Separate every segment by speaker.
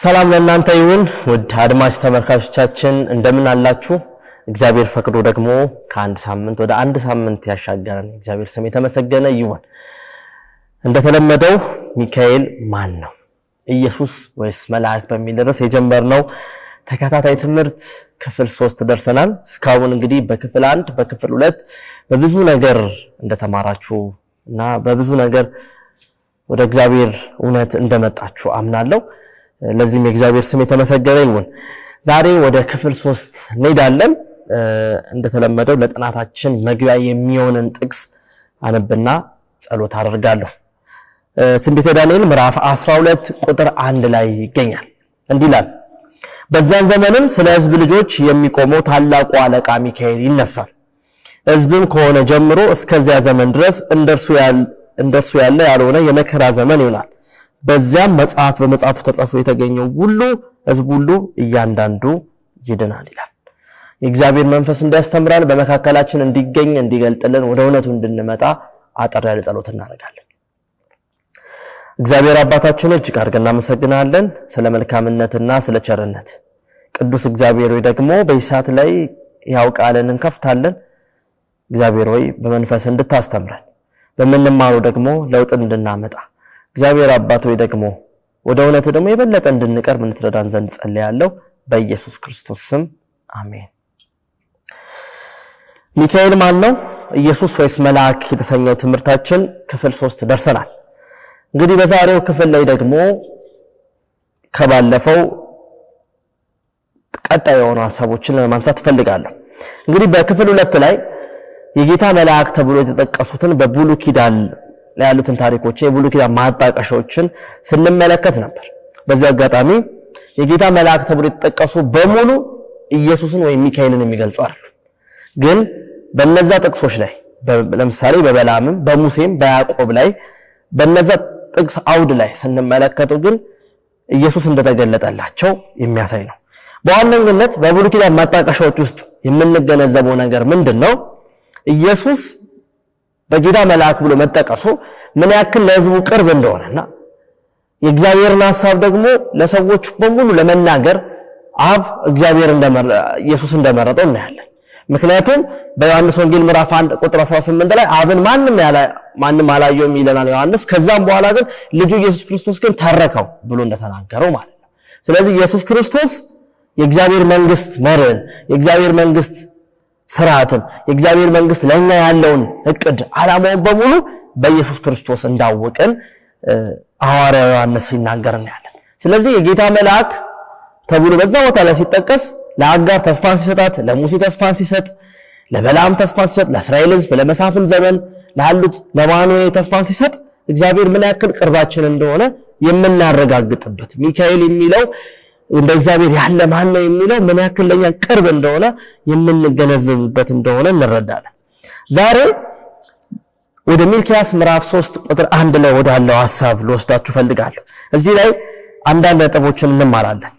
Speaker 1: ሰላም ለእናንተ ይሁን ውድ አድማጭ ተመልካቾቻችን እንደምን አላችሁ? እግዚአብሔር ፈቅዶ ደግሞ ከአንድ ሳምንት ወደ አንድ ሳምንት ያሻገረን እግዚአብሔር ስም የተመሰገነ ይሁን። እንደተለመደው ሚካኤል ማን ነው? ኢየሱስ ወይስ መልአክ በሚል ርዕስ የጀመርነው ተከታታይ ትምህርት ክፍል 3 ደርሰናል። እስካሁን እንግዲህ በክፍል 1 በክፍል 2 በብዙ ነገር እንደተማራችሁ እና በብዙ ነገር ወደ እግዚአብሔር እውነት እንደመጣችሁ አምናለሁ። ለዚህም የእግዚአብሔር ስም የተመሰገነ ይሁን። ዛሬ ወደ ክፍል 3 እንሄዳለን። እንደተለመደው ለጥናታችን መግቢያ የሚሆንን ጥቅስ አነብና ጸሎት አደርጋለሁ። ትንቢተ ዳንኤል ምዕራፍ 12 ቁጥር 1 ላይ ይገኛል። እንዲህ ይላል፣ በዚያን ዘመንም ስለ ሕዝብ ልጆች የሚቆመው ታላቁ አለቃ ሚካኤል ይነሳል። ሕዝብም ከሆነ ጀምሮ እስከዚያ ዘመን ድረስ እንደርሱ ያለ ያልሆነ የመከራ ዘመን ይሆናል። በዚያም በመጽሐፉ ተጽፎ የተገኘው ሁሉ ሕዝብ ሁሉ እያንዳንዱ ይድናል ይላል። የእግዚአብሔር መንፈስ እንዲያስተምራን በመካከላችን እንዲገኝ እንዲገልጥልን ወደ እውነቱ እንድንመጣ አጠር ያለ ጸሎት እናደርጋለን። እግዚአብሔር አባታችን እጅግ አድርገን እናመሰግናለን ስለ መልካምነትና ስለ ቸርነት። ቅዱስ እግዚአብሔር ሆይ ደግሞ በኢሳት ላይ ያው ቃልን እንከፍታለን። እግዚአብሔር ሆይ በመንፈስ እንድታስተምረን በመንማሩ ደግሞ ለውጥ እንድናመጣ እግዚአብሔር አባት ሆይ ደግሞ ወደ እውነት ደግሞ የበለጠ እንድንቀርብ እንድትረዳን ዘንድ ጸልያለሁ በኢየሱስ ክርስቶስ ስም አሜን። ሚካኤል ማን ነው? ኢየሱስ ወይስ መልአክ የተሰኘው ትምህርታችን ክፍል 3 ደርሰናል። እንግዲህ በዛሬው ክፍል ላይ ደግሞ ከባለፈው ቀጣይ የሆኑ ሐሳቦችን ለማንሳት ፈልጋለሁ። እንግዲህ በክፍል 2 ላይ የጌታ መልአክ ተብሎ የተጠቀሱትን በብሉይ ኪዳን ላይ ያሉትን ታሪኮች የብሉይ ኪዳን ማጣቀሻዎችን ስንመለከት ነበር። በዚህ አጋጣሚ የጌታ መልአክ ተብሎ የተጠቀሱ በሙሉ ኢየሱስን ወይም ሚካኤልን የሚገልጹ አይደሉም። ግን በነዛ ጥቅሶች ላይ ለምሳሌ በበላምም በሙሴም በያዕቆብ ላይ በነዛ ጥቅስ አውድ ላይ ስንመለከተው ግን ኢየሱስ እንደተገለጠላቸው የሚያሳይ ነው። በዋነኝነት በብሉይ ኪዳን ማጣቀሻዎች ውስጥ የምንገነዘበው ነገር ምንድነው? ኢየሱስ በጌታ መልአክ ብሎ መጠቀሱ ምን ያክል ለሕዝቡ ቅርብ እንደሆነና የእግዚአብሔርን ሐሳብ ደግሞ ለሰዎች በሙሉ ለመናገር አብ ኢየሱስ እንደመረጠው እናያለን። ምክንያቱም በዮሐንስ ወንጌል ምዕራፍ 1 ቁጥር 18 ላይ አብን ማንም አላየውም ይለናል ዮሐንስ። ከዛም በኋላ ግን ልጁ ኢየሱስ ክርስቶስ ግን ተረከው ብሎ እንደተናገረው ማለት ነው። ስለዚህ ኢየሱስ ክርስቶስ የእግዚአብሔር መንግስት መርህን የእግዚአብሔር መንግስት ስርዓትን የእግዚአብሔር መንግስት ለኛ ያለውን እቅድ ዓላማውን በሙሉ በኢየሱስ ክርስቶስ እንዳወቅን ሐዋርያው ዮሐንስ ሲናገር እናያለን። ስለዚህ የጌታ መልአክ ተብሎ በዛ ቦታ ላይ ሲጠቀስ ለአጋር ተስፋን ሲሰጣት፣ ለሙሴ ተስፋን ሲሰጥ፣ ለበላም ተስፋን ሲሰጥ፣ ለእስራኤል ሕዝብ ለመሳፍንት ዘመን ላሉት ለማኑኤል ተስፋን ሲሰጥ እግዚአብሔር ምን ያክል ቅርባችን እንደሆነ የምናረጋግጥበት ሚካኤል የሚለው እንደ እግዚአብሔር ያለ ማን ነው የሚለው ምን ያክል ለኛ ቅርብ እንደሆነ የምንገነዘብበት እንደሆነ እንረዳለን። ዛሬ ወደ ሚልክያስ ምዕራፍ 3 ቁጥር 1 ላይ ወዳለው ሐሳብ ልወስዳችሁ ፈልጋለሁ። እዚህ ላይ አንዳንድ ነጥቦችን እንማራለን።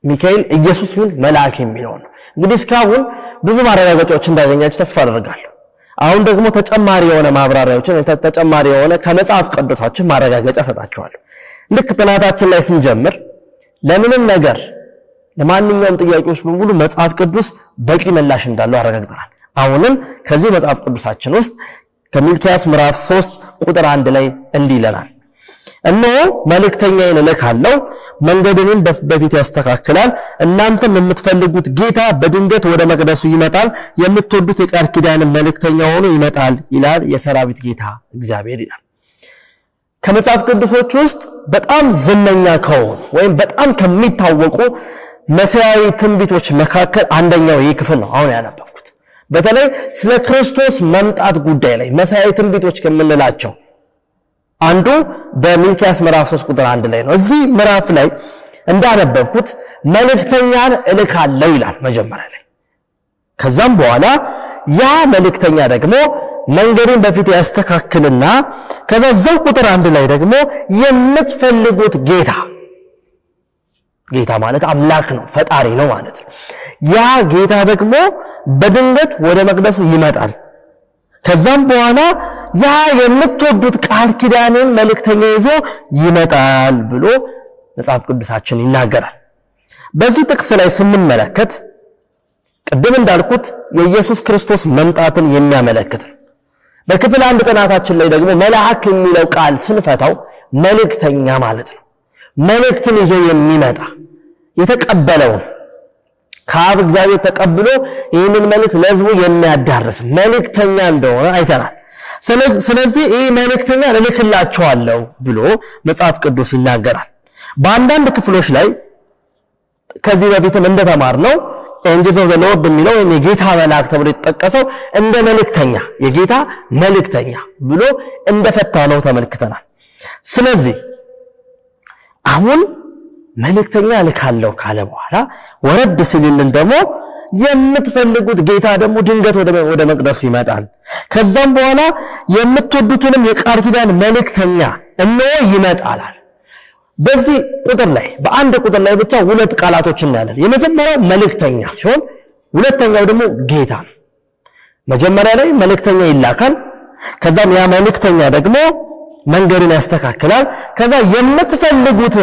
Speaker 1: ሚካኤል ኢየሱስ ይሁን መልአክ የሚለው ነው። እንግዲህ እስካሁን ብዙ ማረጋገጫዎች እንዳገኛችሁ ተስፋ አደርጋለሁ። አሁን ደግሞ ተጨማሪ የሆነ ማብራሪያዎችን ተጨማሪ የሆነ ከመጽሐፍ ቅዱሳችን ማረጋገጫ ሰጣችኋለሁ። ልክ ጥናታችን ላይ ስንጀምር ለምንም ነገር ለማንኛውም ጥያቄዎች በሙሉ መጽሐፍ ቅዱስ በቂ ምላሽ እንዳለው አረጋግጠናል። አሁንም ከዚህ መጽሐፍ ቅዱሳችን ውስጥ ከሚልክያስ ምዕራፍ 3 ቁጥር 1 ላይ እንዲህ ይለናል፣ እነሆ መልእክተኛዬን እልካለሁ፣ መንገድንም በፊት ያስተካክላል። እናንተም የምትፈልጉት ጌታ በድንገት ወደ መቅደሱ ይመጣል፣ የምትወዱት የቃል ኪዳን መልእክተኛ ሆኖ ይመጣል ይላል የሰራዊት ጌታ እግዚአብሔር ይላል። ከመጽሐፍ ቅዱሶች ውስጥ በጣም ዝነኛ ከሆኑ ወይም በጣም ከሚታወቁ መሲያዊ ትንቢቶች መካከል አንደኛው ይህ ክፍል ነው አሁን ያነበብኩት። በተለይ ስለ ክርስቶስ መምጣት ጉዳይ ላይ መሲያዊ ትንቢቶች ከምንላቸው አንዱ በሚልክያስ ምዕራፍ 3 ቁጥር 1 ላይ ነው። እዚህ ምዕራፍ ላይ እንዳነበብኩት መልእክተኛን እልካለሁ ይላል መጀመሪያ ላይ። ከዛም በኋላ ያ መልእክተኛ ደግሞ መንገድን በፊት ያስተካክልና ከዛው ቁጥር 1 ላይ ደግሞ የምትፈልጉት ጌታ ማለት አምላክ ነው፣ ፈጣሪ ነው ማለት ነው። ያ ጌታ ደግሞ በድንገት ወደ መቅደሱ ይመጣል። ከዛም በኋላ ያ የምትወዱት ቃል ኪዳንን መልእክተኛ ይዞ ይመጣል ብሎ መጽሐፍ ቅዱሳችን ይናገራል። በዚህ ጥቅስ ላይ ስንመለከት ቅድም እንዳልኩት የኢየሱስ ክርስቶስ መምጣትን የሚያመለክት ነው። በክፍል 1 ጥናታችን ላይ ደግሞ መልአክ የሚለው ቃል ስንፈታው መልእክተኛ ማለት ነው። መልእክትን ይዞ የሚመጣ የተቀበለውን ከአብ እግዚአብሔር ተቀብሎ ይህንን መልእክት ለሕዝቡ የሚያዳርስ መልእክተኛ እንደሆነ አይተናል። ስለዚህ ይህ መልእክተኛ እልክላችኋለሁ ብሎ መጽሐፍ ቅዱስ ይናገራል። በአንዳንድ ክፍሎች ላይ ከዚህ በፊትም እንደተማርነው ኤንጅልስ ኦፍ ዘ ሎርድ የሚለው የጌታ መልአክ ተብሎ የተጠቀሰው እንደ መልእክተኛ የጌታ መልእክተኛ ብሎ እንደፈታነው ተመልክተናል። ስለዚህ አሁን መልእክተኛ ልካለው ካለ በኋላ ወረድ ሲልልን ደግሞ የምትፈልጉት ጌታ ደግሞ ድንገት ወደ መቅደሱ ይመጣል። ከዛም በኋላ የምትወዱትንም የቃል ኪዳን መልእክተኛ እነሆ ይመጣል። በዚህ ቁጥር ላይ በአንድ ቁጥር ላይ ብቻ ሁለት ቃላቶች እናያለን። የመጀመሪያው መልእክተኛ ሲሆን ሁለተኛው ደግሞ ጌታ ነው። መጀመሪያ ላይ መልእክተኛ ይላካል። ከዛም ያ መልእክተኛ ደግሞ መንገድን ያስተካክላል። ከዛ የምትፈልጉት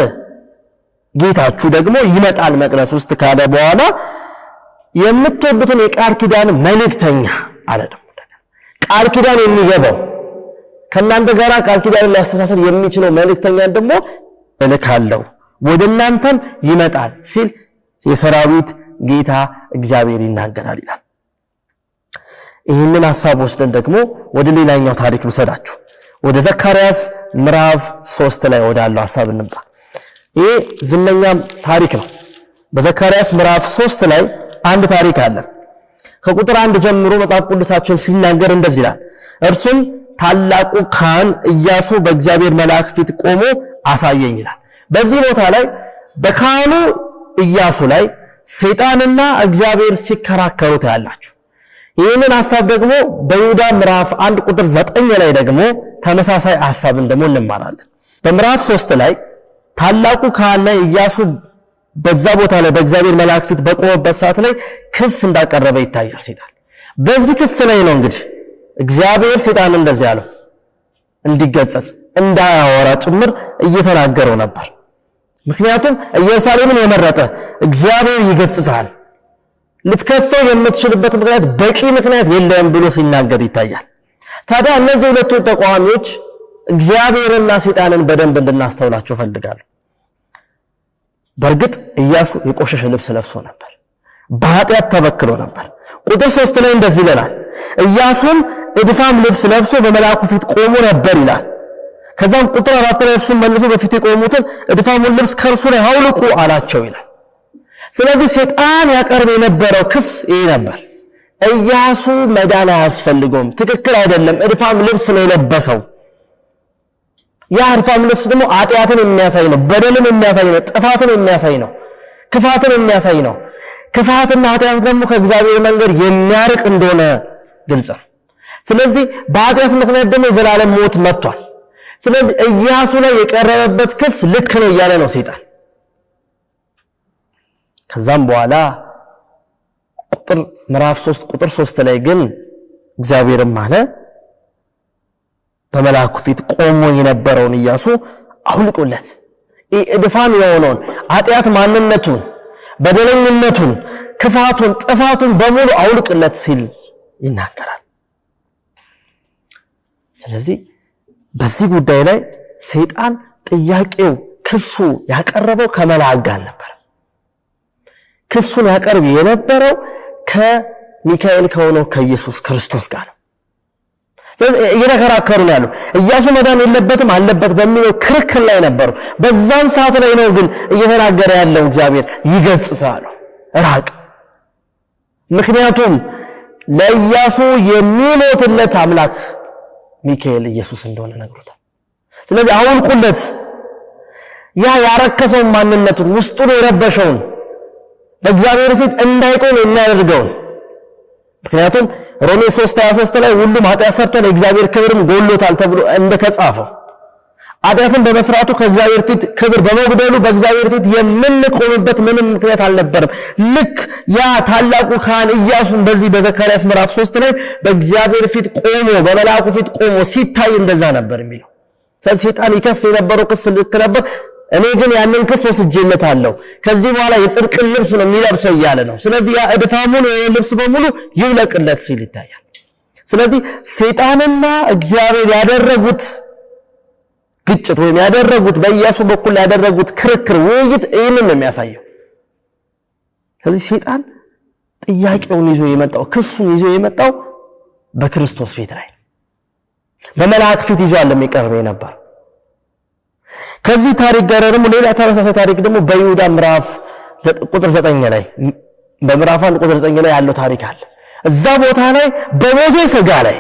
Speaker 1: ጌታችሁ ደግሞ ይመጣል መቅደስ ውስጥ ካለ በኋላ የምትወዱትን የቃል ኪዳን መልእክተኛ አለ። ደግሞ ቃል ኪዳን የሚገባው ከእናንተ ጋር ቃል ኪዳን ሊያስተሳሰር የሚችለው መልእክተኛ ደግሞ እልካለሁ ወደ እናንተም ይመጣል ሲል የሰራዊት ጌታ እግዚአብሔር ይናገራል ይላል። ይህንን ሐሳብ ወስደን ደግሞ ወደ ሌላኛው ታሪክ ልውሰዳችሁ። ወደ ዘካርያስ ምዕራፍ 3 ላይ ወዳለው ሐሳብ እንምጣ። ይሄ ዝነኛም ታሪክ ነው። በዘካርያስ ምዕራፍ 3 ላይ አንድ ታሪክ አለ። ከቁጥር 1 ጀምሮ መጽሐፍ ቅዱሳችን ሲናገር እንደዚህ ይላል። እርሱም ታላቁ ካህን ኢያሱ በእግዚአብሔር መልአክ ፊት ቆሞ አሳየኝ ይላል። በዚህ ቦታ ላይ በካህኑ ኢያሱ ላይ ሰይጣንና እግዚአብሔር ሲከራከሩ ታያላችሁ። ይህንን ሐሳብ ደግሞ በይሁዳ ምዕራፍ 1 ቁጥር 9 ላይ ደግሞ ተመሳሳይ ሐሳብን ደግሞ እንማራለን። በምዕራፍ 3 ላይ ታላቁ ካህን ላይ ኢያሱ በዛ ቦታ ላይ በእግዚአብሔር መልአክ ፊት በቆመበት ሰዓት ላይ ክስ እንዳቀረበ ይታያል ሰይጣን። በዚህ ክስ ላይ ነው እንግዲህ እግዚአብሔር ሰይጣን እንደዚህ ያለው እንዲገጸጽ እንዳያወራ ጭምር እየተናገረው ነበር። ምክንያቱም ኢየሩሳሌምን የመረጠ እግዚአብሔር ይገጽጻል፣ ልትከሰው የምትችልበት ምክንያት በቂ ምክንያት የለም ብሎ ሲናገር ይታያል። ታዲያ እነዚህ ሁለቱ ተቃዋሚዎች እግዚአብሔርና ሰይጣንን በደንብ እንድናስተውላቸው ፈልጋለሁ። በእርግጥ ኢያሱ የቆሸሸ ልብስ ለብሶ ነበር፣ በኃጢአት ተበክሎ ነበር። ቁጥር 3 ላይ እንደዚህ ይላል፣ ኢያሱም እድፋም ልብስ ለብሶ በመልአኩ ፊት ቆሞ ነበር ይላል። ከዛም ቁጥር 4 ላይ እርሱም መልሶ በፊት የቆሙትን እድፋሙን ልብስ ከእርሱ ላይ አውልቁ አላቸው ይላል። ስለዚህ ሰይጣን ያቀርብ የነበረው ክስ ይሄ ነበር። ኢያሱ መዳን አያስፈልገውም፣ ትክክል አይደለም፣ እድፋም ልብስ ነው የለበሰው። ያ እድፋም ልብስ ደግሞ ኃጢአትን የሚያሳይ ነው፣ በደልን የሚያሳይ ነው፣ ጥፋትን የሚያሳይ ነው፣ ክፋትን የሚያሳይ ነው። ክፋትና ኃጢአት ደግሞ ከእግዚአብሔር መንገድ የሚያርቅ እንደሆነ ግልጽ ነው። ስለዚህ በኃጢአት ምክንያት ደግሞ የዘላለም ሞት መጥቷል። ስለዚህ ኢያሱ ላይ የቀረበበት ክስ ልክ ነው እያለ ነው ሰይጣን። ከዛም በኋላ ምዕራፍ 3 ቁጥር 3 ላይ ግን እግዚአብሔርም አለ በመልአኩ ፊት ቆሞ የነበረውን ኢያሱ አውልቁለት፣ እድፋም የሆነውን ኃጢአት ማንነቱን፣ በደለኝነቱን፣ ክፋቱን፣ ጥፋቱን በሙሉ አውልቅለት ሲል ይናገራል። ስለዚህ በዚህ ጉዳይ ላይ ሰይጣን ጥያቄው ክሱ ያቀረበው ከመልአክ ጋር ነበር። ክሱን ያቀርብ የነበረው ከሚካኤል ከሆነው ከኢየሱስ ክርስቶስ ጋር ነው። ስለዚህ እየተከራከሩ ነው ያለው። ኢያሱ መዳን የለበትም አለበት በሚለው ክርክር ላይ ነበሩ። በዛን ሰዓት ላይ ነው ግን እየተናገረ ያለው እግዚአብሔር ይገስጻል፣ ራቅ። ምክንያቱም ለኢያሱ የሚሞትለት አምላክ ሚካኤል ኢየሱስ እንደሆነ ነግሮታል። ስለዚህ አውልቁለት፣ ያ ያረከሰውን ማንነቱን ውስጡን የረበሸውን በእግዚአብሔር ፊት እንዳይቆም የሚያደርገውን። ምክንያቱም ሮሜ 3:23 ላይ ሁሉም ኃጢአት ሰርቷል የእግዚአብሔር ክብርም ጎሎታል ተብሎ እንደተጻፈው ኃጢአትን በመስራቱ ከእግዚአብሔር ፊት ክብር በመጉደሉ በእግዚአብሔር ፊት የምንቆምበት ምንም ምክንያት አልነበረም። ልክ ያ ታላቁ ካህን ኢያሱን በዚህ በዘካርያስ ምዕራፍ 3 ላይ በእግዚአብሔር ፊት ቆሞ በመልአኩ ፊት ቆሞ ሲታይ እንደዛ ነበር የሚለው። ስለዚህ ሰይጣን ይከስ የነበረው ክስ ልክ ነበር። እኔ ግን ያንን ክስ ወስጄለታለሁ ከዚህ በኋላ የጽድቅ ልብስ ነው የሚለብሰው እያለ ነው። ስለዚህ ያ እድፋሙን ልብስ በሙሉ ይውለቅለት ሲል ይታያል። ስለዚህ ሰይጣንና እግዚአብሔር ያደረጉት ግጭት ወይም ያደረጉት በኢያሱ በኩል ያደረጉት ክርክር ውይይት ይህንን ነው የሚያሳየው። ስለዚህ ሰይጣን ጥያቄውን ይዞ የመጣው ክሱን ይዞ የመጣው በክርስቶስ ፊት ላይ በመላእክ ፊት ይዞ የሚቀርበው ነበር። ከዚህ ታሪክ ጋር ደግሞ ሌላ ተመሳሳይ ታሪክ ደግሞ በይሁዳ ምዕራፍ ቁጥር 9 ላይ በምዕራፍ 1 ቁጥር 9 ላይ ያለው ታሪክ አለ። እዛ ቦታ ላይ በሙሴ ሥጋ ላይ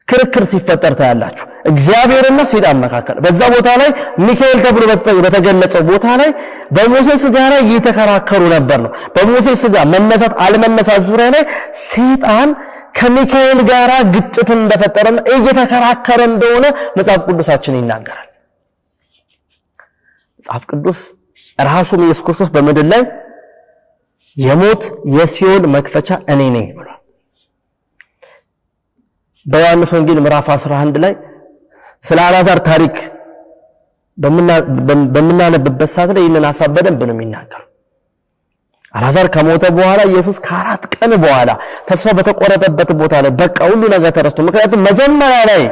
Speaker 1: ክርክር ሲፈጠር ታያላችሁ። እግዚአብሔርና ሰይጣን መካከል በዛ ቦታ ላይ ሚካኤል ተብሎ በተገለጸው ቦታ ላይ በሙሴ ሥጋ ላይ እየተከራከሩ ነበር ነው። በሙሴ ሥጋ መነሳት አለመነሳት ዙሪያ ላይ ሰይጣን ከሚካኤል ጋራ ግጭትን እንደፈጠረና እየተከራከረ እንደሆነ መጽሐፍ ቅዱሳችን ይናገራል። መጽሐፍ ቅዱስ ራሱም ኢየሱስ ክርስቶስ በምድር ላይ የሞት የሲኦል መክፈቻ እኔ ነኝ ብሏል። በዮሐንስ ወንጌል ምዕራፍ 11 ላይ ስለ አልዓዛር ታሪክ በምናነብበት ሰዓት ላይ ይህንን ሐሳብ በደንብ ነው የሚናገረው። አልዓዛር ከሞተ በኋላ ኢየሱስ ከ4 ቀን በኋላ ተስፋ በተቆረጠበት ቦታ ላይ በቃ ሁሉ ነገር ተረስቶ፣ ምክንያቱም መጀመሪያ ላይ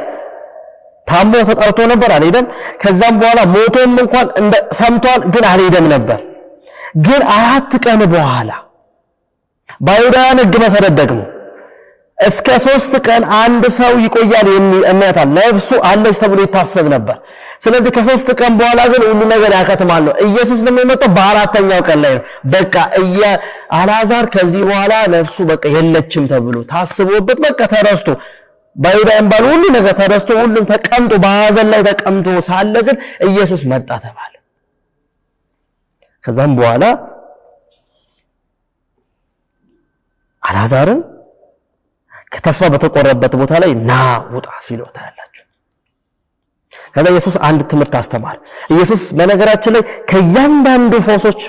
Speaker 1: ታሞ ተጠርቶ ነበር አልሄደም። ከዛም በኋላ ሞቶም እንኳን ሰምቷል ግን አልሄደም ነበር። ግን 4 ቀን በኋላ በአይሁዳውያን ሕግ መሰረት ደግሞ እስከ 3 ቀን አንድ ሰው ይቆያል የሚል እምነት አለ። ነፍሱ አለች ተብሎ ይታሰብ ነበር። ስለዚህ ከ3 ቀን በኋላ ግን ሁሉ ነገር ያከትማል ነው። ኢየሱስ ደግሞ የመጣው በ4ኛው ቀን ላይ ነው። በቃ አልዓዛር ከዚህ በኋላ ነፍሱ በቃ የለችም ተብሎ ታስቦበት በቃ ተረስቶ በአይሁዳውያን ባሉ ሁሉ ነገር ተረስቶ ሁሉም ተቀምጦ በሐዘን ላይ ተቀምጦ ሳለ ግን ኢየሱስ መጣ ተባለ። ከዛም በኋላ አልዓዛርን ከተስፋ በተቆረጠበት ቦታ ላይ ና ውጣ ሲለው ታያላችሁ። ከዛ ኢየሱስ አንድ ትምህርት አስተማረ። ኢየሱስ በነገራችን ላይ ከእያንዳንዱ ፈውሶች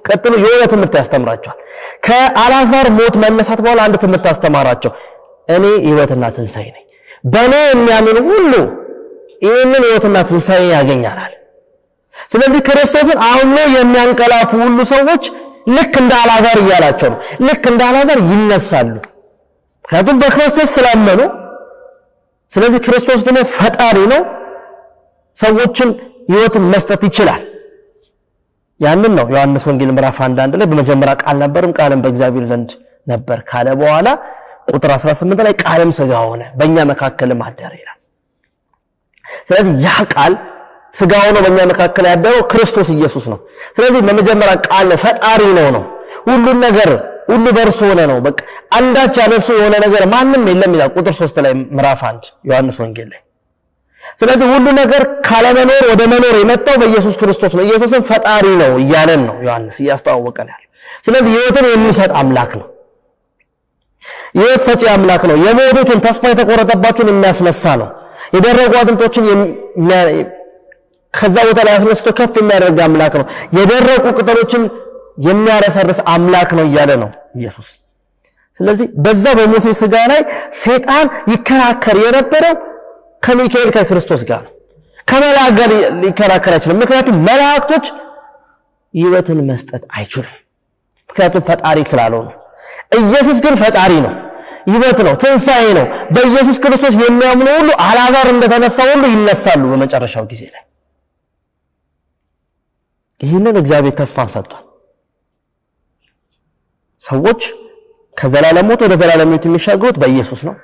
Speaker 1: ቀጥሎ የሆነ ትምህርት ያስተምራቸዋል። ከአልዓዛር ሞት መነሳት በኋላ አንድ ትምህርት አስተማራቸው። እኔ ሕይወትና ትንሣኤ ነኝ፣ በእኔ የሚያምን ሁሉ ይህንን ሕይወትና ትንሣኤ ያገኛል። ስለዚህ ክርስቶስን አምኖ የሚያንቀላፉ ሁሉ ሰዎች ልክ እንደ አልዓዛር እያላቸው ነው። ልክ እንደ አልዓዛር ይነሳሉ። ምክንያቱም በክርስቶስ ስላመኑ። ስለዚህ ክርስቶስ ደግሞ ፈጣሪ ነው፣ ሰዎችን ሕይወትን መስጠት ይችላል። ያንን ነው ዮሐንስ ወንጌል ምዕራፍ 1 ላይ በመጀመሪያ ቃል ነበርም ቃልም በእግዚአብሔር ዘንድ ነበር ካለ በኋላ ቁጥር 18 ላይ ቃልም ሥጋ ሆነ በእኛ መካከልም አደረ ይላል። ስለዚህ ያ ቃል ሥጋ ሆኖ በእኛ መካከል ያደረው ክርስቶስ ኢየሱስ ነው። ስለዚህ በመጀመሪያ ቃል ነው፣ ፈጣሪ ነው። ሁሉን ነገር ሁሉ በእርሱ ሆነ ነው። በቃ አንዳች ያለሱ የሆነ ነገር ማንም የለም ይላል ቁጥር 3 ላይ ምዕራፍ 1 ዮሐንስ ወንጌል ላይ። ስለዚህ ሁሉ ነገር ካለመኖር ወደ መኖር የመጣው በኢየሱስ ክርስቶስ ነው። ኢየሱስም ፈጣሪ ነው እያለን ነው ዮሐንስ እያስተዋወቀን ያለው። ስለዚህ ሕይወትን የሚሰጥ አምላክ ነው። ሕይወት ሰጪ አምላክ ነው። የሞቱትን ተስፋ የተቆረጠባቸውን የሚያስነሳ ነው። የደረቁ አጥንቶችን ከዛ ቦታ ላይ አስነስቶ ከፍ የሚያደርግ አምላክ ነው። የደረቁ ቅጠሎችን የሚያረሰርስ አምላክ ነው እያለ ነው ኢየሱስ። ስለዚህ በዛ በሙሴ ሥጋ ላይ ሰይጣን ይከራከር የነበረው ከሚካኤል ከክርስቶስ ጋር ነው። ከመላእክት ጋር ሊከራከር አይችልም። ምክንያቱም መላእክቶች ሕይወትን መስጠት አይችሉም፣ ምክንያቱም ፈጣሪ ስላልሆኑ። ኢየሱስ ግን ፈጣሪ ነው፣ ሕይወት ነው፣ ትንሣኤ ነው። በኢየሱስ ክርስቶስ የሚያምኑ ሁሉ አልዓዛር እንደተነሳ ሁሉ ይነሳሉ በመጨረሻው ጊዜ ላይ። ይህንን እግዚአብሔር ተስፋን ሰጥቷል። ሰዎች ከዘላለም ሞት ወደ ዘላለም ሕይወት የሚሻገሩት በኢየሱስ ነው።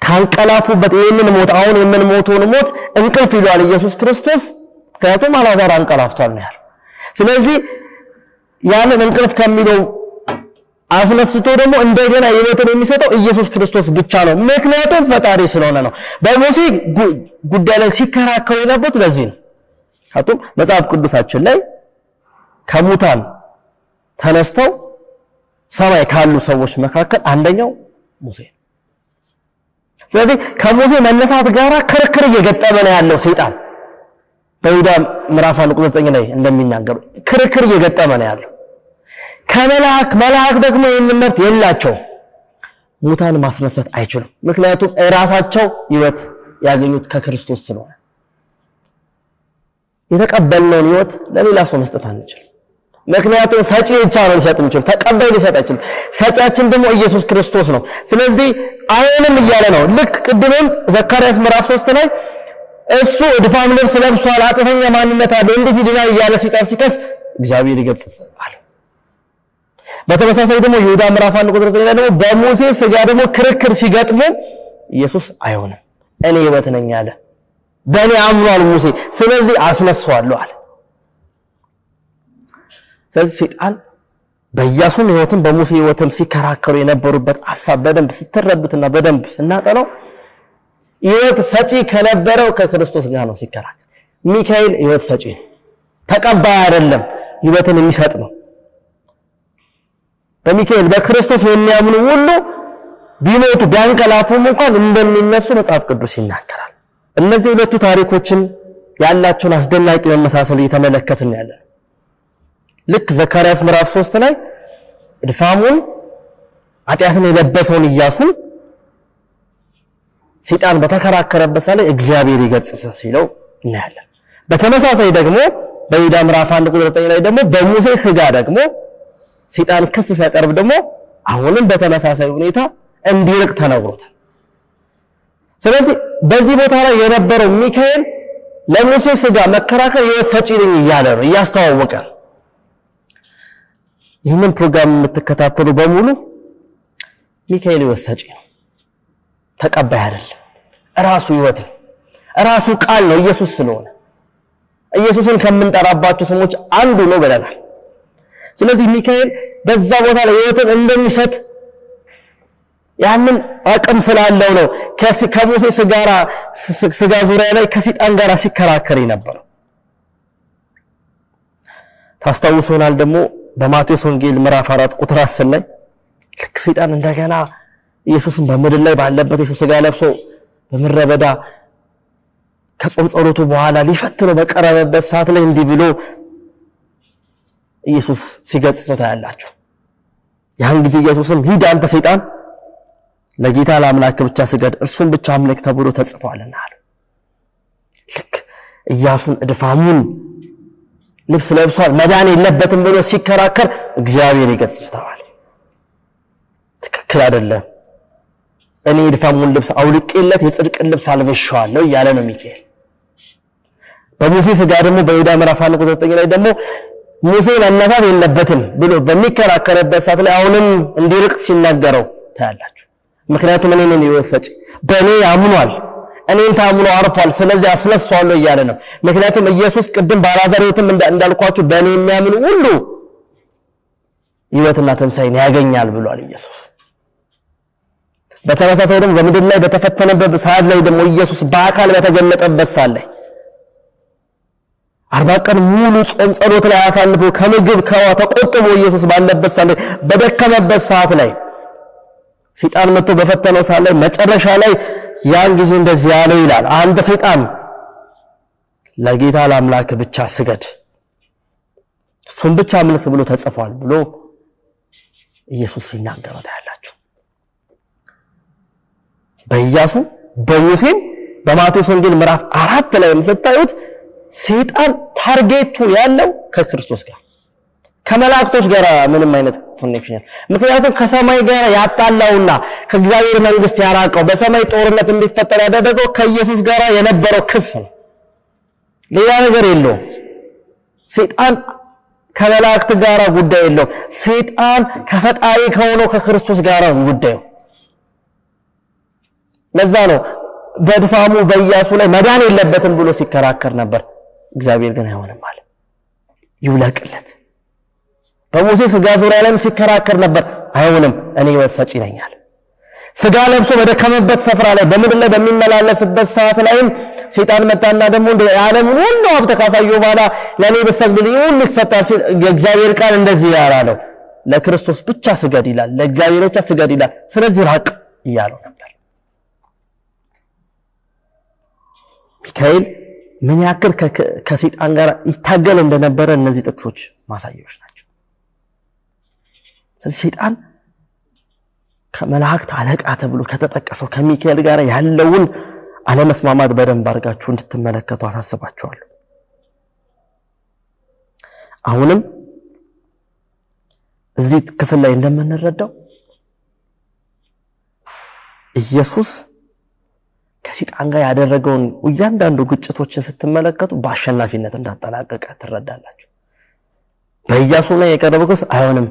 Speaker 1: ካንቀላፉበት ይህንን ሞት አሁን የምንሞተውን ሞት እንቅልፍ ይለዋል ኢየሱስ ክርስቶስ። ምክንያቱም አልዓዛር አንቀላፍቷል ነው ያለው። ስለዚህ ያንን እንቅልፍ ከሚለው አስነስቶ ደግሞ እንደገና ሕይወትን የሚሰጠው ኢየሱስ ክርስቶስ ብቻ ነው። ምክንያቱም ፈጣሪ ስለሆነ ነው። በሙሴ ጉዳይ ላይ ሲከራከሩ የነበሩት ለዚህ ነው። ምክንያቱም መጽሐፍ ቅዱሳችን ላይ ከሙታን ተነስተው ሰማይ ካሉ ሰዎች መካከል አንደኛው ሙሴ ነው። ስለዚህ ከሙሴ መነሳት ጋር ክርክር እየገጠመ ነው ያለው ሰይጣን። በይሁዳ ምዕራፍ 1 ቁጥር 9 ላይ እንደሚናገሩ ክርክር እየገጠመ ነው ያለው። መላእክ ደግሞ ይህንን መብት የላቸውም። ሙታን ማስነሳት አይችሉም። ምክንያቱም ራሳቸው ሕይወት ያገኙት ከክርስቶስ ስለሆነ። የተቀበልነውን ህይወት ለሌላ ሰው መስጠት አንችልም። ምክንያቱም ሰጪ ብቻ ነው ሊሰጥ የሚችል፣ ተቀባይ ሊሰጥ አይችልም። ሰጪያችን ደግሞ ኢየሱስ ክርስቶስ ነው። ስለዚህ አሁንም እያለ ነው ልክ ቅድምም ዘካርያስ ምዕራፍ 3 ላይ እሱ እድፋም ልብስ ለብሷል፣ ኃጢአተኛ ማንነት አለው፣ እንዴት ይድናል እያለ ሲከስ እግዚአብሔር ይገሥጻል። በተመሳሳይ ደግሞ ይሁዳ ምዕራፍ 1 ቁጥር 9 ላይ ደግሞ በሙሴ ሥጋ ደግሞ ክርክር ሲገጥሙ ኢየሱስ አይሆንም እኔ ሕይወት ነኝ አለ። በእኔ አምኗል ሙሴ፣ ስለዚህ አስነሳዋለሁ አለ። ስለዚህ ሰይጣን በኢያሱም ሕይወትም በሙሴ ሕይወትም ሲከራከሩ የነበሩበት ሐሳብ በደንብ ስትረዱትና በደንብ ስናጠናው ሕይወት ሰጪ ከነበረው ከክርስቶስ ጋር ነው ሲከራከር። ሚካኤል ሕይወት ሰጪ ነው፣ ተቀባይ አይደለም፣ ሕይወትን የሚሰጥ ነው። በሚካኤል በክርስቶስ የሚያምኑ ሁሉ ቢሞቱ ቢያንቀላፉም እንኳን እንደሚነሱ መጽሐፍ ቅዱስ ይናገራል። እነዚህ ሁለቱ ታሪኮችን ያላቸውን አስደናቂ መመሳሰል እየተመለከትን ያለን ልክ ዘካርያስ ምዕራፍ 3 ላይ እድፋሙን ኃጢአትን የለበሰውን ኢያሱን ሰይጣን በተከራከረበት ላይ እግዚአብሔር ይገሥጽ ሲለው እናያለን። በተመሳሳይ ደግሞ በይሁዳ ምዕራፍ 1 ቁጥር 9 ላይ ደግሞ በሙሴ ሥጋ ደግሞ ሰይጣን ክስ ሲያቀርብ ደግሞ አሁንም በተመሳሳይ ሁኔታ እንዲርቅ ተነግሮታል። ስለዚህ በዚህ ቦታ ላይ የነበረው ሚካኤል ለሙሴ ሥጋ መከራከር ሕይወት ሰጪ ነኝ እያለ ነው፣ እያስተዋወቀ። ይህንን ፕሮግራም የምትከታተሉ በሙሉ ሚካኤል ሕይወት ሰጪ ነው፣ ተቀባይ አይደለም። ራሱ ሕይወት ነው፣ ራሱ ቃል ነው። ኢየሱስ ስለሆነ ኢየሱስን ከምንጠራባቸው ስሞች አንዱ ነው ብለናል። ስለዚህ ሚካኤል በዛ ቦታ ላይ ሕይወትን እንደሚሰጥ ያንን አቅም ስላለው ነው ከሙሴ ሥጋ ዙሪያ ላይ ከሰይጣን ጋር ሲከራከር የነበረው። ታስታውሱናል ደግሞ በማቴዎስ ወንጌል ምዕራፍ 4 ቁጥር 10 ላይ ልክ ሰይጣን እንደገና ኢየሱስን በምድር ላይ ባለበት የሰው ሥጋ ለብሶ በምድረ በዳ ከጾም ጸሎቱ በኋላ ሊፈትነው በቀረበበት ሰዓት ላይ እንዲህ ብሎ ኢየሱስ ሲገሥጸው ታያላችሁ። ያን ጊዜ ኢየሱስም ሂድ አንተ ሰይጣን ለጌታ ለአምላክ ብቻ ስገድ እርሱን ብቻ አምልክ ተብሎ ተጽፏልና አለ። ልክ ኢያሱን እድፋሙን ልብስ ለብሷል መዳን የለበትም ብሎ ሲከራከር እግዚአብሔር ይገሥጸዋል። ትክክል አይደለም፣ እኔ እድፋሙን ልብስ አውልቄለት የጽድቅን ልብስ አልበሻዋለሁ እያለ ነው ሚካኤል። በሙሴ ሥጋ ደግሞ በይሁዳ ምዕራፍ 1 ቁጥር 9 ላይ ደግሞ ሙሴ መነሳት የለበትም ብሎ በሚከራከረበት ሰዓት ላይ አሁንም እንዲርቅ ሲናገረው ታያላችሁ። ምክንያቱም እኔ ነኝ ሕይወት ሰጪ፣ በእኔ አምኗል፣ እኔን ታምኖ አርፏል፣ ስለዚህ አስነሳዋለሁ እያለ ነው። ምክንያቱም ኢየሱስ ቅድም በአልዓዛር ሕይወትም እንዳልኳችሁ በእኔ የሚያምን ሁሉ ሕይወትና ትንሣኤን ያገኛል ብሏል ኢየሱስ። በተመሳሳይ ደግሞ በምድር ላይ በተፈተነበት ሰዓት ላይ ደግሞ ኢየሱስ በአካል በተገለጠበት ሰዓት ላይ 40 ቀን ሙሉ ጾም ጸሎት ላይ አሳልፎ ከምግብ ከውሃ ተቆጥቦ ኢየሱስ ባለበት ሰዓት ላይ በደከመበት ሰዓት ላይ ሰይጣን መጥቶ በፈተነው ሰዓት ላይ መጨረሻ ላይ ያን ጊዜ እንደዚህ ያለው ይላል፣ አንተ ሰይጣን ለጌታ ለአምላክ ብቻ ስገድ እሱን ብቻ አምልክ ብሎ ተጽፏል ብሎ ኢየሱስ ሲናገረው ታያላችሁ። በኢያሱ በሙሴም በማቴዎስ ወንጌል ምዕራፍ 4 ላይ የምታዩት ሰይጣን ታርጌቱ ያለው ከክርስቶስ ጋር ከመላእክቶች ጋር ምንም አይነት ኮኔክሽን፣ ምክንያቱም ከሰማይ ጋር ያጣላውና ከእግዚአብሔር መንግስት ያራቀው በሰማይ ጦርነት እንዲፈጠር ያደረገው ከኢየሱስ ጋር የነበረው ክስ ነው፣ ሌላ ነገር የለውም። ሰይጣን ከመላእክት ጋር ጉዳይ የለውም። ሰይጣን ከፈጣሪ ከሆነው ከክርስቶስ ጋር ጉዳዩ። ለዛ ነው በድፋሙ በኢያሱ ላይ መዳን የለበትም ብሎ ሲከራከር ነበር። እግዚአብሔር ግን አይሆንም አለ፣ ይውለቅለት። በሙሴ ሥጋ ዙሪያ ላይም ሲከራከር ነበር፣ አይሆንም እኔ ሕይወት ሰጪ ነኝ አለ። ሥጋ ለብሶ በደከመበት ስፍራ ላይ በምድር ላይ በሚመላለስበት ሰዓት ላይም ሰይጣን መጣና ደግሞ የዓለምን ሁሉ ሀብት ካሳየው በኋላ ለእኔ ብትሰግድ ሁሉ ይሰጣል ሲል የእግዚአብሔር ቃል እንደዚህ ያላለው ለክርስቶስ ብቻ ስገድ ይላል፣ ለእግዚአብሔር ብቻ ስገድ ይላል፣ ስለዚህ ራቅ እያለው ነበር። ሚካኤል ምን ያክል ከሰይጣን ጋር ይታገል እንደነበረ እነዚህ ጥቅሶች ማሳያዎች ናቸው። ስለዚህ ሰይጣን ከመላእክት አለቃ ተብሎ ከተጠቀሰው ከሚካኤል ጋር ያለውን አለመስማማት በደንብ አድርጋችሁ እንድትመለከቱ አሳስባችኋለሁ። አሁንም እዚህ ክፍል ላይ እንደምንረዳው ኢየሱስ ከሰይጣን ጋር ያደረገውን እያንዳንዱ ግጭቶችን ስትመለከቱ በአሸናፊነት እንዳጠናቀቀ ትረዳላችሁ። በኢያሱ ላይ የቀረበው ክስ አይሆንም፣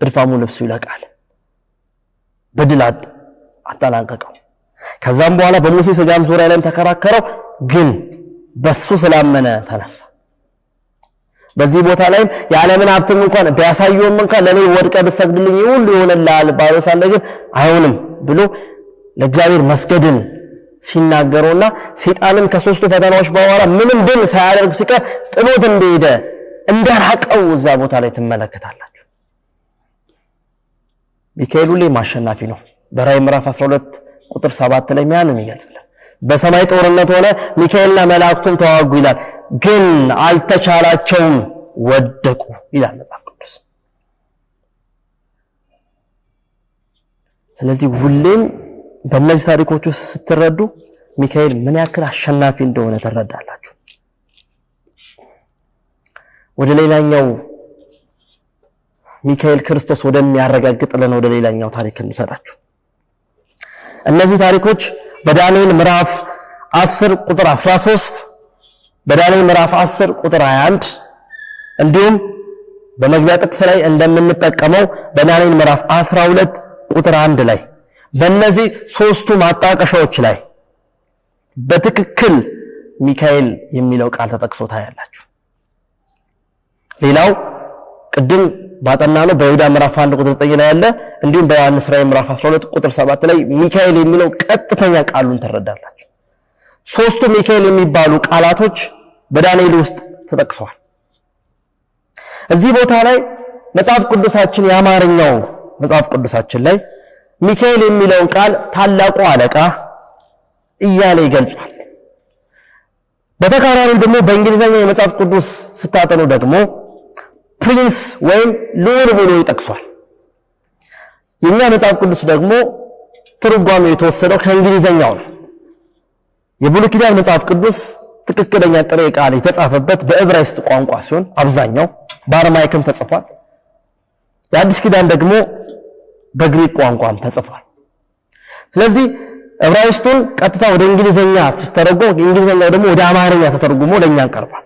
Speaker 1: እድፋሙ ልብሱ ይለቃል፣ በድል አጠናቀቀው። ከዛም በኋላ በሙሴ ስጋም ዙሪያ ላይም ተከራከረው፣ ግን በሱ ስላመነ ተነሳ። በዚህ ቦታ ላይ የዓለምን ሀብትም እንኳን ቢያሳየውም እንኳን ለኔ ወድቀህ ብትሰግድልኝ ሁሉ ይሆንልሃል ባለው ሳለ ግን አይሆንም ብሎ ለእግዚአብሔር መስገድን ሲናገረውና ሰይጣንን ከሶስቱ ፈተናዎች በኋላ ምንም ድል ሳያደርግ ሲቀር ጥሎት እንደሄደ እንደራቀው እዛ ቦታ ላይ ትመለከታላችሁ። ሚካኤል ሁሌም አሸናፊ ነው። በራዕይ ምዕራፍ 12 ቁጥር 7 ላይ ያንን ይገልጻል። በሰማይ ጦርነት ሆነ፣ ሚካኤልና መላእክቱም ተዋጉ ይላል፣ ግን አልተቻላቸውም፣ ወደቁ ይላል መጽሐፍ ቅዱስ። ስለዚህ ሁሌም በእነዚህ ታሪኮች ውስጥ ስትረዱ ሚካኤል ምን ያክል አሸናፊ እንደሆነ ትረዳላችሁ። ወደ ሌላኛው ሚካኤል ክርስቶስ ወደሚያረጋግጥልን ወደ ሌላኛው ታሪክ እንሰጣችሁ። እነዚህ ታሪኮች በዳንኤል ምዕራፍ 10 ቁጥር 13፣ በዳንኤል ምዕራፍ 10 ቁጥር 21 እንዲሁም በመግቢያ ጥቅስ ላይ እንደምንጠቀመው በዳንኤል ምዕራፍ 12 ቁጥር 1 ላይ በእነዚህ ሶስቱ ማጣቀሻዎች ላይ በትክክል ሚካኤል የሚለው ቃል ተጠቅሶ ታያላችሁ። ሌላው ቅድም ባጠናነው በይሁዳ ምዕራፍ 1 ቁጥር 9 ላይ ያለ እንዲሁም በዮሐንስ ራዕይ ምዕራፍ 12 ቁጥር 7 ላይ ሚካኤል የሚለው ቀጥተኛ ቃሉን ትረዳላችሁ። ሶስቱ ሚካኤል የሚባሉ ቃላቶች በዳንኤል ውስጥ ተጠቅሰዋል። እዚህ ቦታ ላይ መጽሐፍ ቅዱሳችን የአማርኛው መጽሐፍ ቅዱሳችን ላይ ሚካኤል የሚለውን ቃል ታላቁ አለቃ እያለ ይገልጻል። በተቃራኒው ደግሞ በእንግሊዘኛ የመጽሐፍ ቅዱስ ስታጠኑ ደግሞ ፕሪንስ ወይም ልዑል ብሎ ይጠቅሷል። የኛ መጽሐፍ ቅዱስ ደግሞ ትርጓሜው የተወሰደው ከእንግሊዘኛው ነው። የብሉይ ኪዳን መጽሐፍ ቅዱስ ትክክለኛ ጥሬ ቃል የተጻፈበት በዕብራይስጥ ቋንቋ ሲሆን አብዛኛው በአረማይክም ተጽፏል። የአዲስ ኪዳን ደግሞ በግሪክ ቋንቋም ተጽፏል። ስለዚህ ዕብራይስጡን ቀጥታ ወደ እንግሊዘኛ ተተረጎመ፣ እንግሊዘኛው ደግሞ ወደ አማርኛ ተተርጉሞ ለኛ ቀርቧል።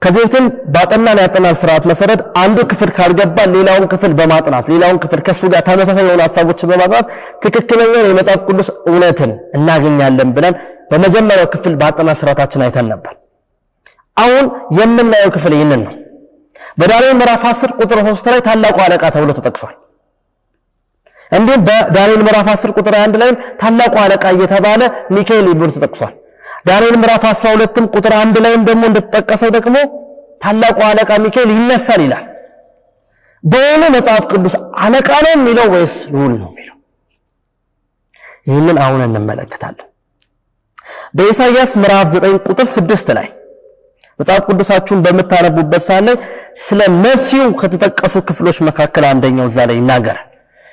Speaker 1: ከዚህም ባጠናን ያጠናን ስርዓት መሰረት አንዱ ክፍል ካልገባ ሌላውን ክፍል በማጥናት ሌላውን ክፍል ከሱ ጋር ተመሳሳይ የሆኑ ሐሳቦችን በማጥናት ትክክለኛውን የመጽሐፍ ቅዱስ እውነትን እናገኛለን ብለን በመጀመሪያው ክፍል ባጠናን ስርዓታችን አይተን ነበር። አሁን የምናየው ክፍል ይህንን ነው። በዳንኤል ምዕራፍ 10 ቁጥር 3 ላይ ታላቁ አለቃ ተብሎ ተጠቅሷል። እንዲሁም በዳንኤል ምዕራፍ 10 ቁጥር 1 ላይ ታላቁ አለቃ እየተባለ ሚካኤል ይብር ተጠቅሷል። ዳንኤል ምዕራፍ 12 ቁጥር 1 ላይም ደግሞ እንደተጠቀሰው ደግሞ ታላቁ አለቃ ሚካኤል ይነሳል ይላል። በእውኑ መጽሐፍ ቅዱስ አለቃ ነው የሚለው ወይስ ልዑል ነው የሚለው? ይህንን አሁን እንመለከታለን። በኢሳይያስ ምዕራፍ 9 ቁጥር 6 ላይ መጽሐፍ ቅዱሳችሁን በመታረቡበት ሳለ ስለ መሲሁ ከተጠቀሱ ክፍሎች መካከል አንደኛው እዛ ላይ ይናገራል።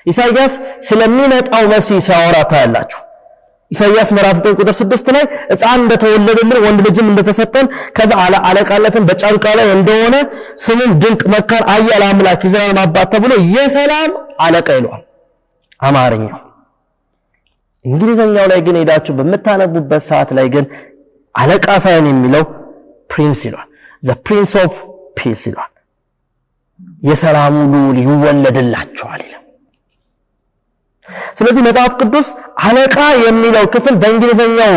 Speaker 1: ኢሳይያስ ስለሚመጣው መሲህ ሲያወራ ታያላችሁ። ኢሳይያስ ምዕራፍ 9 ቁጥር 6 ላይ ሕፃን እንደተወለደልን ወንድ ልጅም እንደተሰጠን ከዛ አለቃነትን በጫንቃ ላይ እንደሆነ ስሙም ድንቅ መካር፣ ኃያል አምላክ፣ የዘላለም አባት ተብሎ የሰላም አለቃ ይለዋል አማርኛው። እንግሊዘኛው ላይ ግን ሄዳችሁ በመታነቡበት ሰዓት ላይ ግን አለቃ ሳይሆን የሚለው ፕሪንስ ይለዋል። the prince of peace ይለዋል። የሰላሙ ልዑል ይወለድላቸዋል ይላል። ስለዚህ መጽሐፍ ቅዱስ አለቃ የሚለው ክፍል በእንግሊዘኛው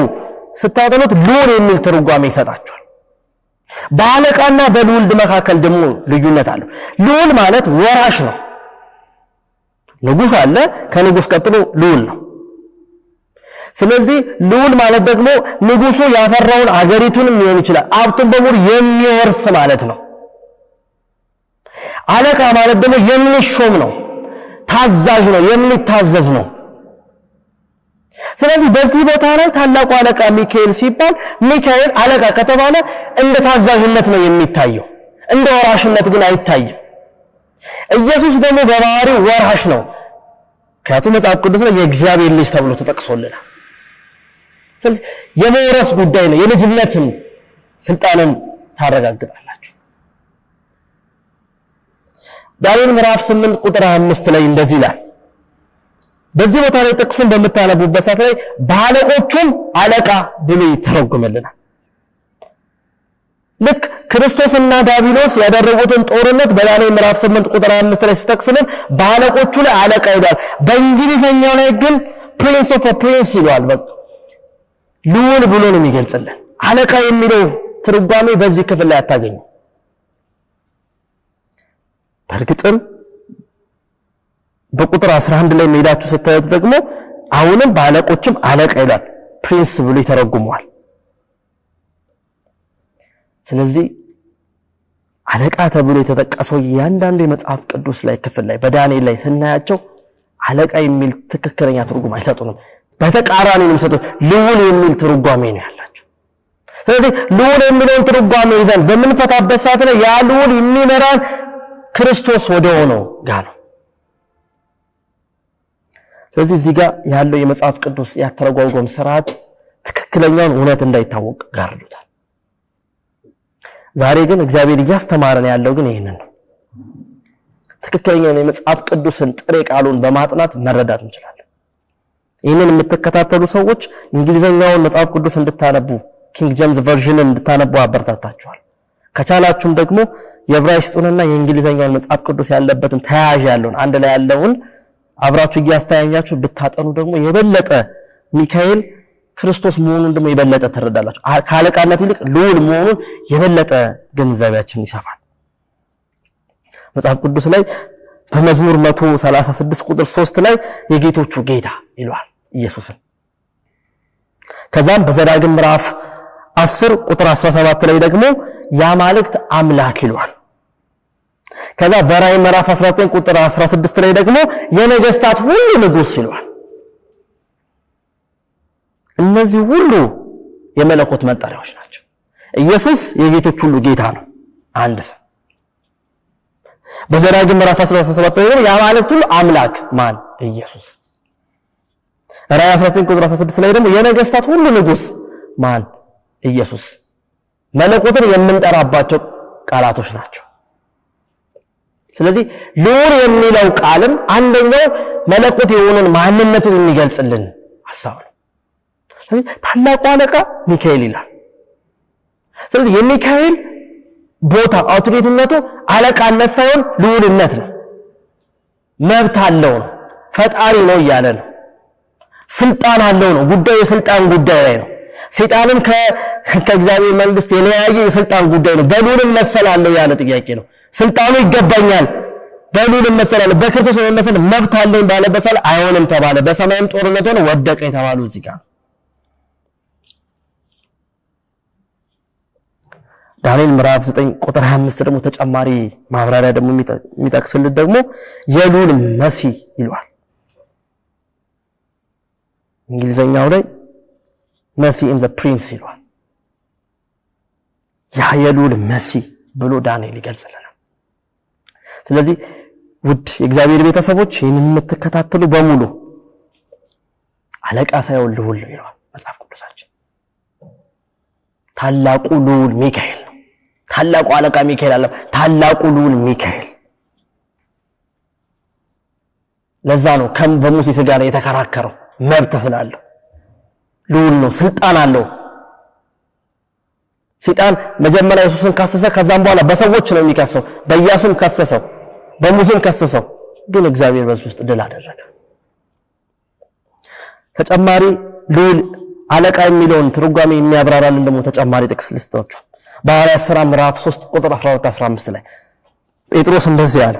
Speaker 1: ስታጠኑት ልዑል የሚል ትርጓሜ ይሰጣቸዋል። በአለቃና በልዑል መካከል ደግሞ ልዩነት አለው። ልዑል ማለት ወራሽ ነው። ንጉሥ አለ፣ ከንጉሥ ቀጥሎ ልዑል ነው። ስለዚህ ልዑል ማለት ደግሞ ንጉሱ ያፈራውን አገሪቱንም ሊሆን ይችላል ሀብቱን በሙሉ የሚወርስ ማለት ነው። አለቃ ማለት ደግሞ የሚሾም ነው፣ ታዛዥ ነው፣ የሚታዘዝ ነው። ስለዚህ በዚህ ቦታ ላይ ታላቁ አለቃ ሚካኤል ሲባል ሚካኤል አለቃ ከተባለ እንደ ታዛዥነት ነው የሚታየው፣ እንደ ወራሽነት ግን አይታይም። ኢየሱስ ደግሞ በባህሪው ወራሽ ነው። ምክንያቱም መጽሐፍ ቅዱስ ላይ የእግዚአብሔር ልጅ ተብሎ ተጠቅሶልናል። ስለዚህ የመውረስ ጉዳይ ነው። የልጅነትን ስልጣንን ታረጋግጣላችሁ። ዳንኤል ምዕራፍ 8 ቁጥር 5 ላይ እንደዚህ ይላል። በዚህ ቦታ ላይ ጥቅሱን በመታነቡበት ሰዓት ላይ በአለቆቹም አለቃ ብሎ ይተረጎምልናል። ልክ ክርስቶስና ዳቢሎስ ያደረጉትን ጦርነት በዳንኤል ምዕራፍ 8 ቁጥር 5 ላይ ሲጠቅስልን በአለቆቹ ላይ አለቃ ይላል። በእንግሊዘኛው ላይ ግን ፕሪንስ ኦፍ ፕሪንስ ይሏል። በቃ ልዑል ብሎ ነው የሚገልጽልን። አለቃ የሚለው ትርጓሜ በዚህ ክፍል ላይ አታገኙ። በእርግጥም በቁጥር 11 ላይ ሄዳችሁ ስታዩት ደግሞ አሁንም በአለቆችም አለቃ ይላል። ፕሪንስ ብሎ ይተረጉመዋል። ስለዚህ አለቃ ተብሎ የተጠቀሰው እያንዳንዱ የመጽሐፍ ቅዱስ ላይ ክፍል ላይ በዳንኤል ላይ ስናያቸው አለቃ የሚል ትክክለኛ ትርጉም አይሰጡንም። በተቃራኒ ነው የሚሰጡት። ልዑል የሚል ትርጓሜ ነው ያላቸው። ስለዚህ ልዑል የሚለውን ትርጓሜ ይዘን በምንፈታበት ሰዓት ላይ ያ ልዑል የሚመራን ክርስቶስ ወደ ሆነው ጋር ነው። ስለዚህ እዚህ ጋር ያለው የመጽሐፍ ቅዱስ ያተረጓጎም ስርዓት ትክክለኛውን እውነት እንዳይታወቅ ጋርዶታል። ዛሬ ግን እግዚአብሔር እያስተማረን ያለው ግን ይሄንን ነው። ትክክለኛውን የመጽሐፍ ቅዱስን ጥሬ ቃሉን በማጥናት መረዳት እንችላለን። ይህንን የምትከታተሉ ሰዎች እንግሊዘኛውን መጽሐፍ ቅዱስ እንድታነቡ ኪንግ ጄምስ ቨርዥንን እንድታነቡ አበረታታችኋል። ከቻላችሁም ደግሞ የዕብራይስጡንና የእንግሊዘኛውን መጽሐፍ ቅዱስ ያለበትን ተያያዥ ያለውን አንድ ላይ ያለውን አብራችሁ እያስተያያችሁ ብታጠኑ ደግሞ የበለጠ ሚካኤል ክርስቶስ መሆኑን ደግሞ የበለጠ ተረዳላችሁ። ከአለቃነት ይልቅ ልዑል መሆኑን የበለጠ ግንዛቤያችን ይሰፋል። መጽሐፍ ቅዱስ ላይ በመዝሙር 136 ቁጥር 3 ላይ የጌቶቹ ጌታ ይሏል ኢየሱስን። ከዛም በዘዳግም ምዕራፍ 10 ቁጥር 17 ላይ ደግሞ የአማልክት አምላክ ይሏል። ከዛ በራዕይ ምዕራፍ 19 ቁጥር 16 ላይ ደግሞ የነገስታት ሁሉ ንጉስ ይሏል። እነዚህ ሁሉ የመለኮት መጠሪያዎች ናቸው። ኢየሱስ የጌቶች ሁሉ ጌታ ነው አንድ ሰው። በዘዳግም ምዕራፍ 17 ላይ ደግሞ የአማልክት ሁሉ አምላክ ማን? ኢየሱስ። ራዕይ 19 ቁጥር 16 ላይ ደግሞ የነገስታት ሁሉ ንጉስ ማን? ኢየሱስ። መለኮትን የምንጠራባቸው ቃላቶች ናቸው። ስለዚህ ልዑል የሚለው ቃልም አንደኛው መለኮት የሆነን ማንነቱን የሚገልጽልን ሐሳብ ነው። ስለዚህ ታላቁ አለቃ ሚካኤል ይላል። ስለዚህ የሚካኤል ቦታ አውቶሪቲነቱ አለቃነት ሳይሆን ልዑልነት ነው። መብት አለው ነው፣ ፈጣሪ ነው እያለ ነው። ስልጣን አለው ነው፣ ጉዳዩ የስልጣን ጉዳይ ላይ ነው። ሰይጣንም ከእግዚአብሔር መንግስት የለያየ የስልጣን ጉዳይ ነው። በልዑልም መሰላለሁ ያለ ጥያቄ ነው። ስልጣኑ ይገባኛል፣ በልዑልም መሰላለሁ፣ በክርስቶስ መሰል መብት አለኝ ባለበት ሰዓት አይሆንም ተባለ። በሰማይም ጦርነት ሆነ፣ ወደቀ የተባሉ እዚህ ጋር ዳንኤል ምዕራፍ 9 ቁጥር 25 ደግሞ ተጨማሪ ማብራሪያ ደግሞ የሚጠቅስልን ደግሞ የልዑል መሲህ ይሏል። እንግሊዘኛው ላይ መሲህ ኢን ዘ ፕሪንስ ይሏል። ያ የልዑል መሲህ ብሎ ዳንኤል ይገልጽልናል። ስለዚህ ውድ የእግዚአብሔር ቤተሰቦች ይህንን የምትከታተሉ በሙሉ አለቃ ሳይሆን ልዑል ነው ይለዋል መጽሐፍ ቅዱሳችን። ታላቁ ልዑል ሚካኤል ነው። ታላቁ አለቃ ሚካኤል አለ፣ ታላቁ ልዑል ሚካኤል። ለዛ ነው በሙሴ ሥጋ ላይ የተከራከረው፣ መብት ስላለው። ልዑል ነው፣ ስልጣን አለው። ሰይጣን መጀመሪያ ኢየሱስን ከሰሰ። ከዛም በኋላ በሰዎች ነው የሚከሰው። በኢያሱም ከሰሰው፣ በሙሴም ከሰሰው። ግን እግዚአብሔር በዚህ ውስጥ ድል አደረገ። ተጨማሪ ልዑል አለቃ የሚለውን ትርጓሜ የሚያብራራልን ደግሞ ተጨማሪ ጥቅስ ልስጣችሁ። በሐዋርያት ሥራ ምዕራፍ 3 ቁጥር 12-15 ላይ ጴጥሮስ እንደዚህ አለ፣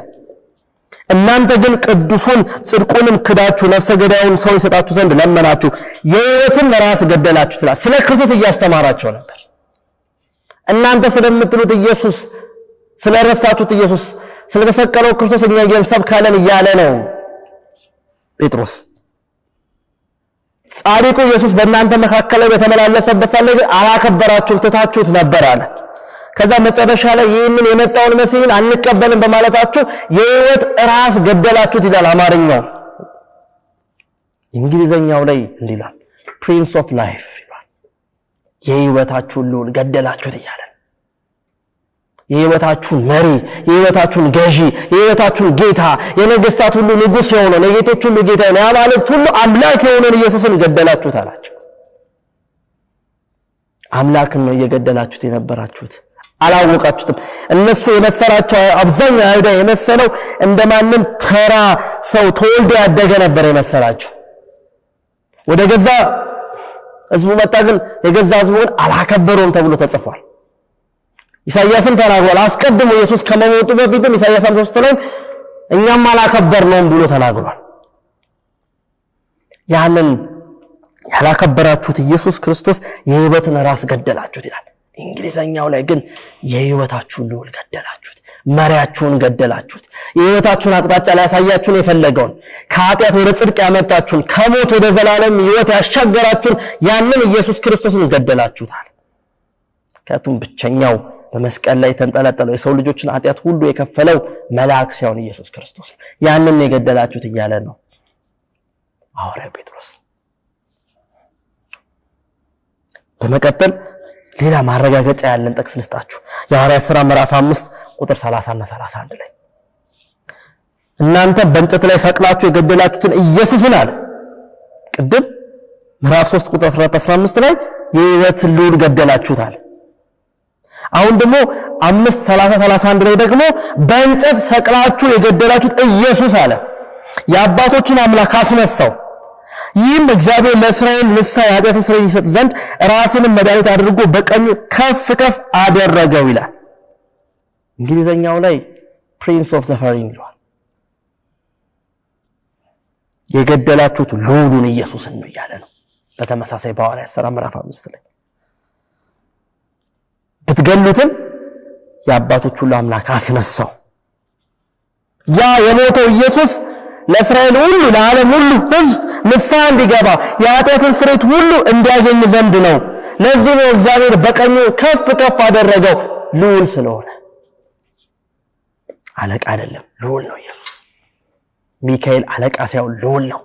Speaker 1: እናንተ ግን ቅዱሱን ጽድቁንም ክዳችሁ ነፍሰ ገዳዩን ሰው ይሰጣችሁ ዘንድ ለመናችሁ፣ የሕይወትን ራስ ገደላችሁ ትላል። ስለ ክርስቶስ እያስተማራቸው ነበር። እናንተ ስለምትሉት ኢየሱስ፣ ስለረሳችሁት ኢየሱስ፣ ስለተሰቀለው ክርስቶስ እኛ እየሰብካለን እያለ ነው ጴጥሮስ። ጻድቁ ኢየሱስ በእናንተ መካከል ላይ በተመላለሰበት ሳለ አላከበራችሁም፣ ትታችሁት ነበር አለ። ከዛ መጨረሻ ላይ ይህንን የመጣውን መሲህን አንቀበልም በማለታችሁ የሕይወት ራስ ገደላችሁት ይላል አማርኛው። እንግሊዘኛው ላይ እንዲህ ይላል ፕሪንስ ኦፍ ላይፍ ይላል። የሕይወታችሁን ልዑል ገደላችሁት እያለ የህይወታችሁን መሪ፣ የህይወታችሁን ገዢ፣ የህይወታችሁን ጌታ፣ የነገስታት ሁሉ ንጉስ የሆነውን የጌቶች ሁሉ ጌታ የአማልክት ሁሉ አምላክ የሆነውን ኢየሱስን ገደላችሁት አላቸው። አምላክን ነው እየገደላችሁት የነበራችሁት፣ አላወቃችሁትም። እነሱ የመሰላቸው አብዛኛው አይሁዳ የመሰለው እንደማንም ተራ ሰው ተወልዶ ያደገ ነበር የመሰላቸው። ወደ ገዛ ህዝቡ መጣ፣ ግን የገዛ ህዝቡን አላከበረውም ተብሎ ተጽፏል። ኢሳይያስም ተናግሯል። አስቀድሞ ኢየሱስ ከመሞቱ በፊትም ኢሳይያስ 53 ላይ እኛም አላከበርነውም ብሎ ተናግሯል። ያንን ያላከበራችሁት ኢየሱስ ክርስቶስ የህይወትን ራስ ገደላችሁት ይላል። እንግሊዘኛው ላይ ግን የህይወታችሁን ልዑል ገደላችሁት፣ መሪያችሁን ገደላችሁት። የህይወታችሁን አቅጣጫ ሊያሳያችሁን የፈለገውን ከኃጢአት ወደ ጽድቅ ያመጣችሁን ከሞት ወደ ዘላለም ህይወት ያሻገራችሁን ያንን ኢየሱስ ክርስቶስን ገደላችሁታል። ምክንያቱም ብቸኛው በመስቀል ላይ ተንጠለጠለው የሰው ልጆችን ኃጢአት ሁሉ የከፈለው መልአክ ሳይሆን ኢየሱስ ክርስቶስ ነው። ያንን የገደላችሁት እያለ ነው ሐዋርያው ጴጥሮስ። በመቀጠል ሌላ ማረጋገጫ ያለን ጥቅስ ልስጣችሁ። የሐዋርያት ሥራ ምዕራፍ 5 ቁጥር 30 እና 31 ላይ እናንተ በእንጨት ላይ ሰቅላችሁ የገደላችሁትን ኢየሱስን አለ። ቅድም ምዕራፍ 3 ቁጥር 14-15 ላይ የሕይወትን ልዑል ገደላችሁታል። አሁን ደግሞ 5:30-31 ላይ ደግሞ በእንጨት ሰቅላችሁ የገደላችሁት ኢየሱስ አለ የአባቶችን አምላክ አስነሳው። ይህም እግዚአብሔር ለእስራኤል ንስሐ የኃጢአትን ስርየት ይሰጥ ዘንድ ራስንም መድኃኒት አድርጎ በቀኙ ከፍ ከፍ አደረገው ይላል። እንግሊዘኛው ላይ ፕሪንስ ኦፍ ሰፈሪንግ ይላል። የገደላችሁት ልዑሉን ኢየሱስን ነው እያለ ነው። በተመሳሳይ በሐዋርያት ሥራ ምዕራፍ 5 ላይ ብትገሉትም የአባቶች ሁሉ አምላክ አስነሳው። ያ የሞተው ኢየሱስ ለእስራኤል ሁሉ ለዓለም ሁሉ ሕዝብ ንስሐ እንዲገባ የኃጢአትን ስርየት ሁሉ እንዲያገኝ ዘንድ ነው። ለዚህ ነው እግዚአብሔር በቀኙ ከፍ ከፍ አደረገው፣ ልዑል ስለሆነ። አለቃ አይደለም፣ ልዑል ነው ኢየሱስ። ሚካኤል አለቃ ሳይሆን ልዑል ነው፣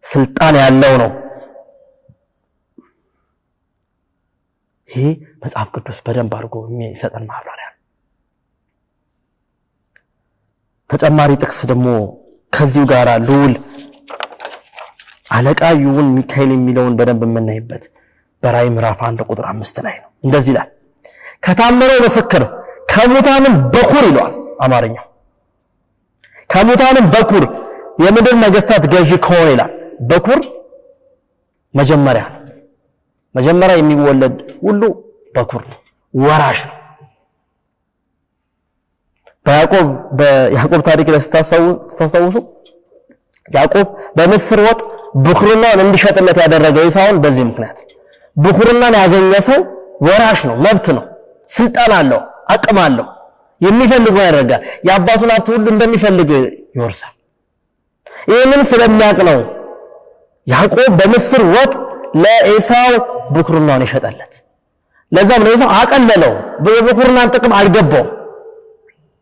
Speaker 1: ስልጣን ያለው ነው። ይሄ መጽሐፍ ቅዱስ በደንብ አድርጎ የሚሰጠን ማብራሪያ ነው። ተጨማሪ ጥቅስ ደግሞ ከዚሁ ጋር ልዑል አለቃ ይሁን ሚካኤል የሚለውን በደንብ የምናይበት በራዕይ ምዕራፍ 1 ቁጥር 5 ላይ ነው። እንደዚህ ይላል፣ ከታመነው ምስክር ከሙታንም በኩር ይለዋል አማርኛው። ከሙታንም በኩር የምድር ነገስታት ገዢ ከሆነ ይላል። በኩር መጀመሪያ ነው። መጀመሪያ የሚወለድ ሁሉ በኩር ነው፣ ወራሽ ነው። በያዕቆብ ታሪክ ላይ ስታስታውሱ ያዕቆብ በምስር ወጥ ብኩርናን እንዲሸጥለት ያደረገው ኢሳውን በዚህ ምክንያት። ብኩርናን ያገኘ ሰው ወራሽ ነው፣ መብት ነው፣ ስልጣን አለው፣ አቅም አለው፣ የሚፈልገው ያደርጋል። የአባቱን ሀብት ሁሉ እንደሚፈልግ ይወርሳል። ይህንን ስለሚያውቅ ነው ያዕቆብ በምስር ወጥ ለኤሳው ብኩርናን ይሸጠለት። ለዛም ነው ኤሳው አቀለለው፣ በብኩርናን ጥቅም አልገባው።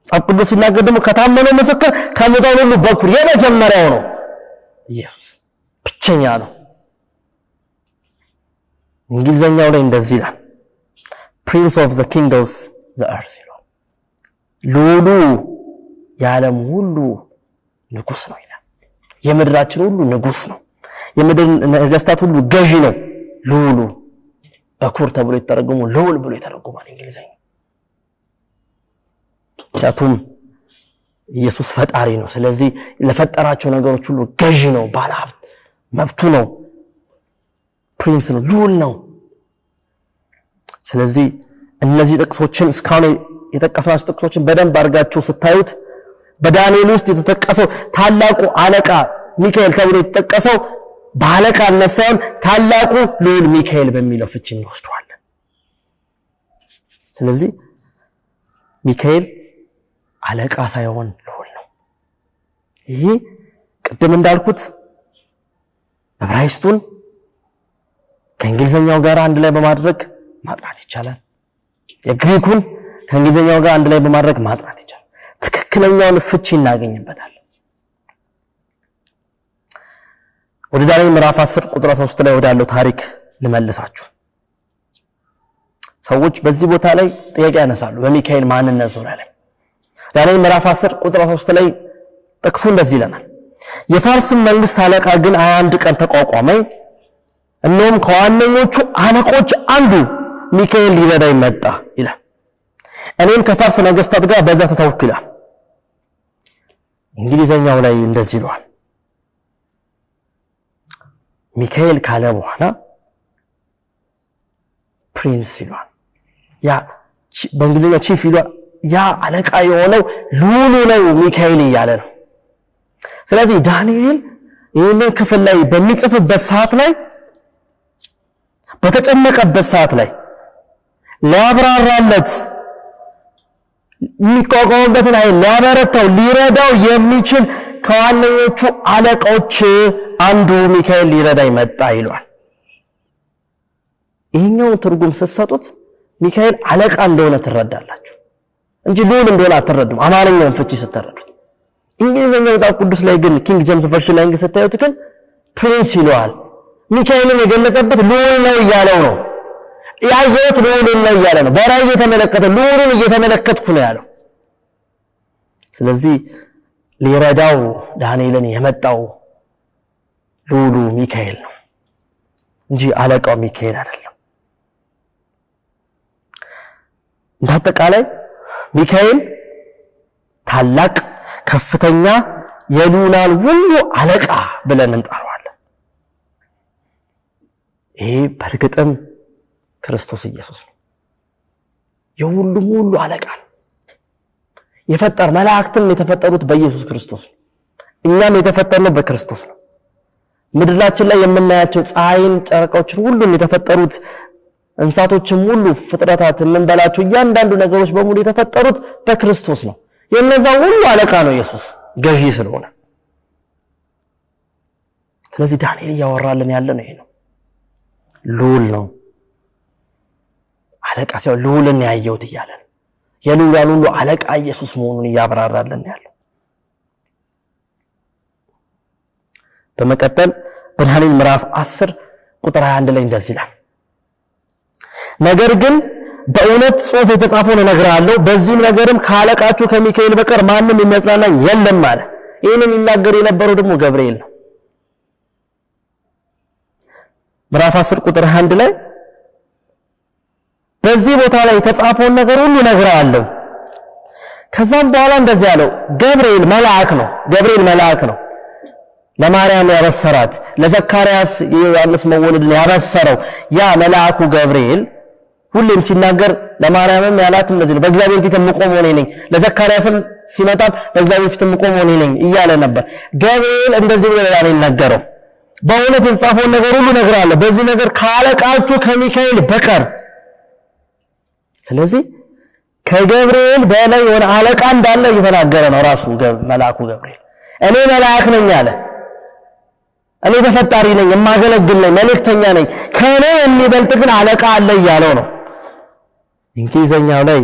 Speaker 1: መጽሐፍ ቅዱስ ሲናገር ደግሞ ከታመነው ምስክር ከሙታን ሁሉ በኩር የመጀመሪያው ነው ኢየሱስ፣ ብቸኛ ነው። እንግሊዘኛው ላይ እንደዚህ ይላል፣ ፕሪንስ ኦፍ ዘ ኪንግዶምስ ዘ እርዝ ይላል። ልዑሉ የዓለም ሁሉ ንጉስ ነው ይላል። የምድራችን ሁሉ ንጉስ ነው፣ የምድር ነገስታት ሁሉ ገዢ ነው። ልዑሉ በኩር ተብሎ የተረጎሙ ልዑል ብሎ የተረጎማል እንግሊዘኛ። ምክንያቱም ኢየሱስ ፈጣሪ ነው። ስለዚህ ለፈጠራቸው ነገሮች ሁሉ ገዢ ነው፣ ባለሀብት፣ መብቱ ነው፣ ፕሪንስ ነው፣ ልዑል ነው። ስለዚህ እነዚህ ጥቅሶችን እስካሁን የጠቀስናቸው ጥቅሶችን በደንብ አድርጋችሁ ስታዩት በዳንኤል ውስጥ የተጠቀሰው ታላቁ አለቃ ሚካኤል ተብሎ የተጠቀሰው በአለቃነት ሳይሆን ታላቁ ልዑል ሚካኤል በሚለው ፍቺ እንወስደዋለን። ስለዚህ ሚካኤል አለቃ ሳይሆን ልዑል ነው። ይሄ ቅድም እንዳልኩት ዕብራይስጡን ከእንግሊዘኛው ጋር አንድ ላይ በማድረግ ማጥናት ይቻላል። የግሪኩን ከእንግሊዘኛው ጋር አንድ ላይ በማድረግ ማጥናት ይቻላል። ትክክለኛውን ፍቺ እናገኝበታለን። ወደ ዳንኤል ምዕራፍ 10 ቁጥር 13 ላይ ወዳለው ታሪክ ልመልሳችሁ። ሰዎች በዚህ ቦታ ላይ ጥያቄ ያነሳሉ በሚካኤል ማንነት ዙሪያ ላይ። ዳንኤል ምዕራፍ 10 ቁጥር 3 ላይ ጥቅሱ እንደዚህ ይለናል። የፋርስም መንግስት አለቃ ግን 21 ቀን ተቋቋመኝ፣ እነሆም ከዋነኞቹ አለቆች አንዱ ሚካኤል ሊረዳኝ መጣ ይላል። እኔም ከፋርስ ነገስታት ጋር በዛ ተተውኩ ይላል። እንግሊዘኛው ላይ እንደዚህ ይለዋል። ሚካኤል ካለ በኋላ ፕሪንስ ይለዋል። ያ በእንግሊዘኛው ቺፍ ይለዋል። ያ አለቃ የሆነው ልዑሉ ነው ሚካኤል እያለ ነው። ስለዚህ ዳንኤል ይህንን ክፍል ላይ በሚጽፍበት ሰዓት ላይ በተጨነቀበት ሰዓት ላይ ሊያብራራለት የሚቋቋምበትን ኃይል ሊያበረታው ሊረዳው የሚችል ከዋነኞቹ አለቆች አንዱ ሚካኤል ሊረዳኝ መጣ ይሏል። ይሄኛው ትርጉም ስትሰጡት ሚካኤል አለቃ እንደሆነ ትረዳላችሁ እንጂ ልዑል እንደሆነ አትረዱም። አማርኛውን ፍቺ ስትረዱት። እንግሊዘኛው መጽሐፍ ቅዱስ ላይ ግን ኪንግ ጄምስ ቨርሽን ላይ ስታዩት ግን ፕሪንስ ይለዋል። ሚካኤልን የገለጸበት ልዑል ነው እያለው ነው። ያየሁት ልዑልን ነው እያለ ነው። በራእይ እየተመለከተ ልዑልን እየተመለከትኩ ነው ያለው። ስለዚህ ሊረዳው ዳንኤልን የመጣው ልዑሉ ሚካኤል ነው እንጂ አለቃው ሚካኤል አይደለም። እንዳጠቃላይ ሚካኤል ታላቅ ከፍተኛ የልዑላን ሁሉ አለቃ ብለን እንጠራዋለን። ይሄ በእርግጥም ክርስቶስ ኢየሱስ ነው። የሁሉም ሁሉ አለቃ ነው። የፈጠር መላእክትም የተፈጠሩት በኢየሱስ ክርስቶስ ነው። እኛም የተፈጠርነው በክርስቶስ ነው። ምድራችን ላይ የምናያቸው ፀሐይን፣ ጨረቃዎችን ሁሉም የተፈጠሩት እንስሳቶችም ሁሉ ፍጥረታት የምንበላቸው እያንዳንዱ ነገሮች በሙሉ የተፈጠሩት በክርስቶስ ነው። የነዛ ሁሉ አለቃ ነው ኢየሱስ ገዢ ስለሆነ። ስለዚህ ዳንኤል እያወራልን ያለ ነው ይሄ ነው። ልዑል ነው አለቃ ሲሆን ልዑልን ያየሁት እያለ ነው። የልዑላን ሁሉ አለቃ ኢየሱስ መሆኑን እያብራራልን ያለው። በመቀጠል በዳንኤል ምዕራፍ 10 ቁጥር 21 ላይ እንደዚህ ይላል። ነገር ግን በእውነት ጽሑፍ የተጻፈውን እነግርሃለሁ፣ በዚህም ነገርም ከአለቃችሁ ከሚካኤል በቀር ማንም የሚያጽናናኝ የለም አለ። ይህንን ይናገር የነበረው ደግሞ ገብርኤል ነው። ምዕራፍ 10 ቁጥር 21 ላይ በዚህ ቦታ ላይ የተጻፈውን ነገር ሁሉ እነግርሃለሁ። ከዛም በኋላ እንደዚህ ያለው ገብርኤል መልአክ ነው ለማርያም ያበሰራት፣ ለዘካርያስ የዮሐንስ መወለድን ያበሰረው ያ መልአኩ ገብርኤል ሁሌም ሲናገር ለማርያምም ያላት እንደዚህ ነው። በእግዚአብሔር ፊት የምቆም እኔ ነኝ፣ ለዘካርያስም ሲመጣም በእግዚአብሔር ፊት የምቆም እኔ ነኝ እያለ ነበር። ገብርኤል እንደዚህ ብሎ ነገረው፣ በእውነት የተጻፈውን ነገር ሁሉ እነግርሃለሁ፣ በዚህ ነገር ከአለቃችሁ ከሚካኤል በቀር። ስለዚህ ከገብርኤል በላይ የሆነ አለቃ እንዳለ እየተናገረ ነው ራሱ መልአኩ ገብርኤል። እኔ መልአክ ነኝ አለ። እኔ ተፈጣሪ ነኝ፣ የማገለግል ነኝ፣ መልእክተኛ ነኝ፣ ከእኔ የሚበልጥ ግን አለቃ አለ እያለው ነው። እንግሊዘኛው ላይ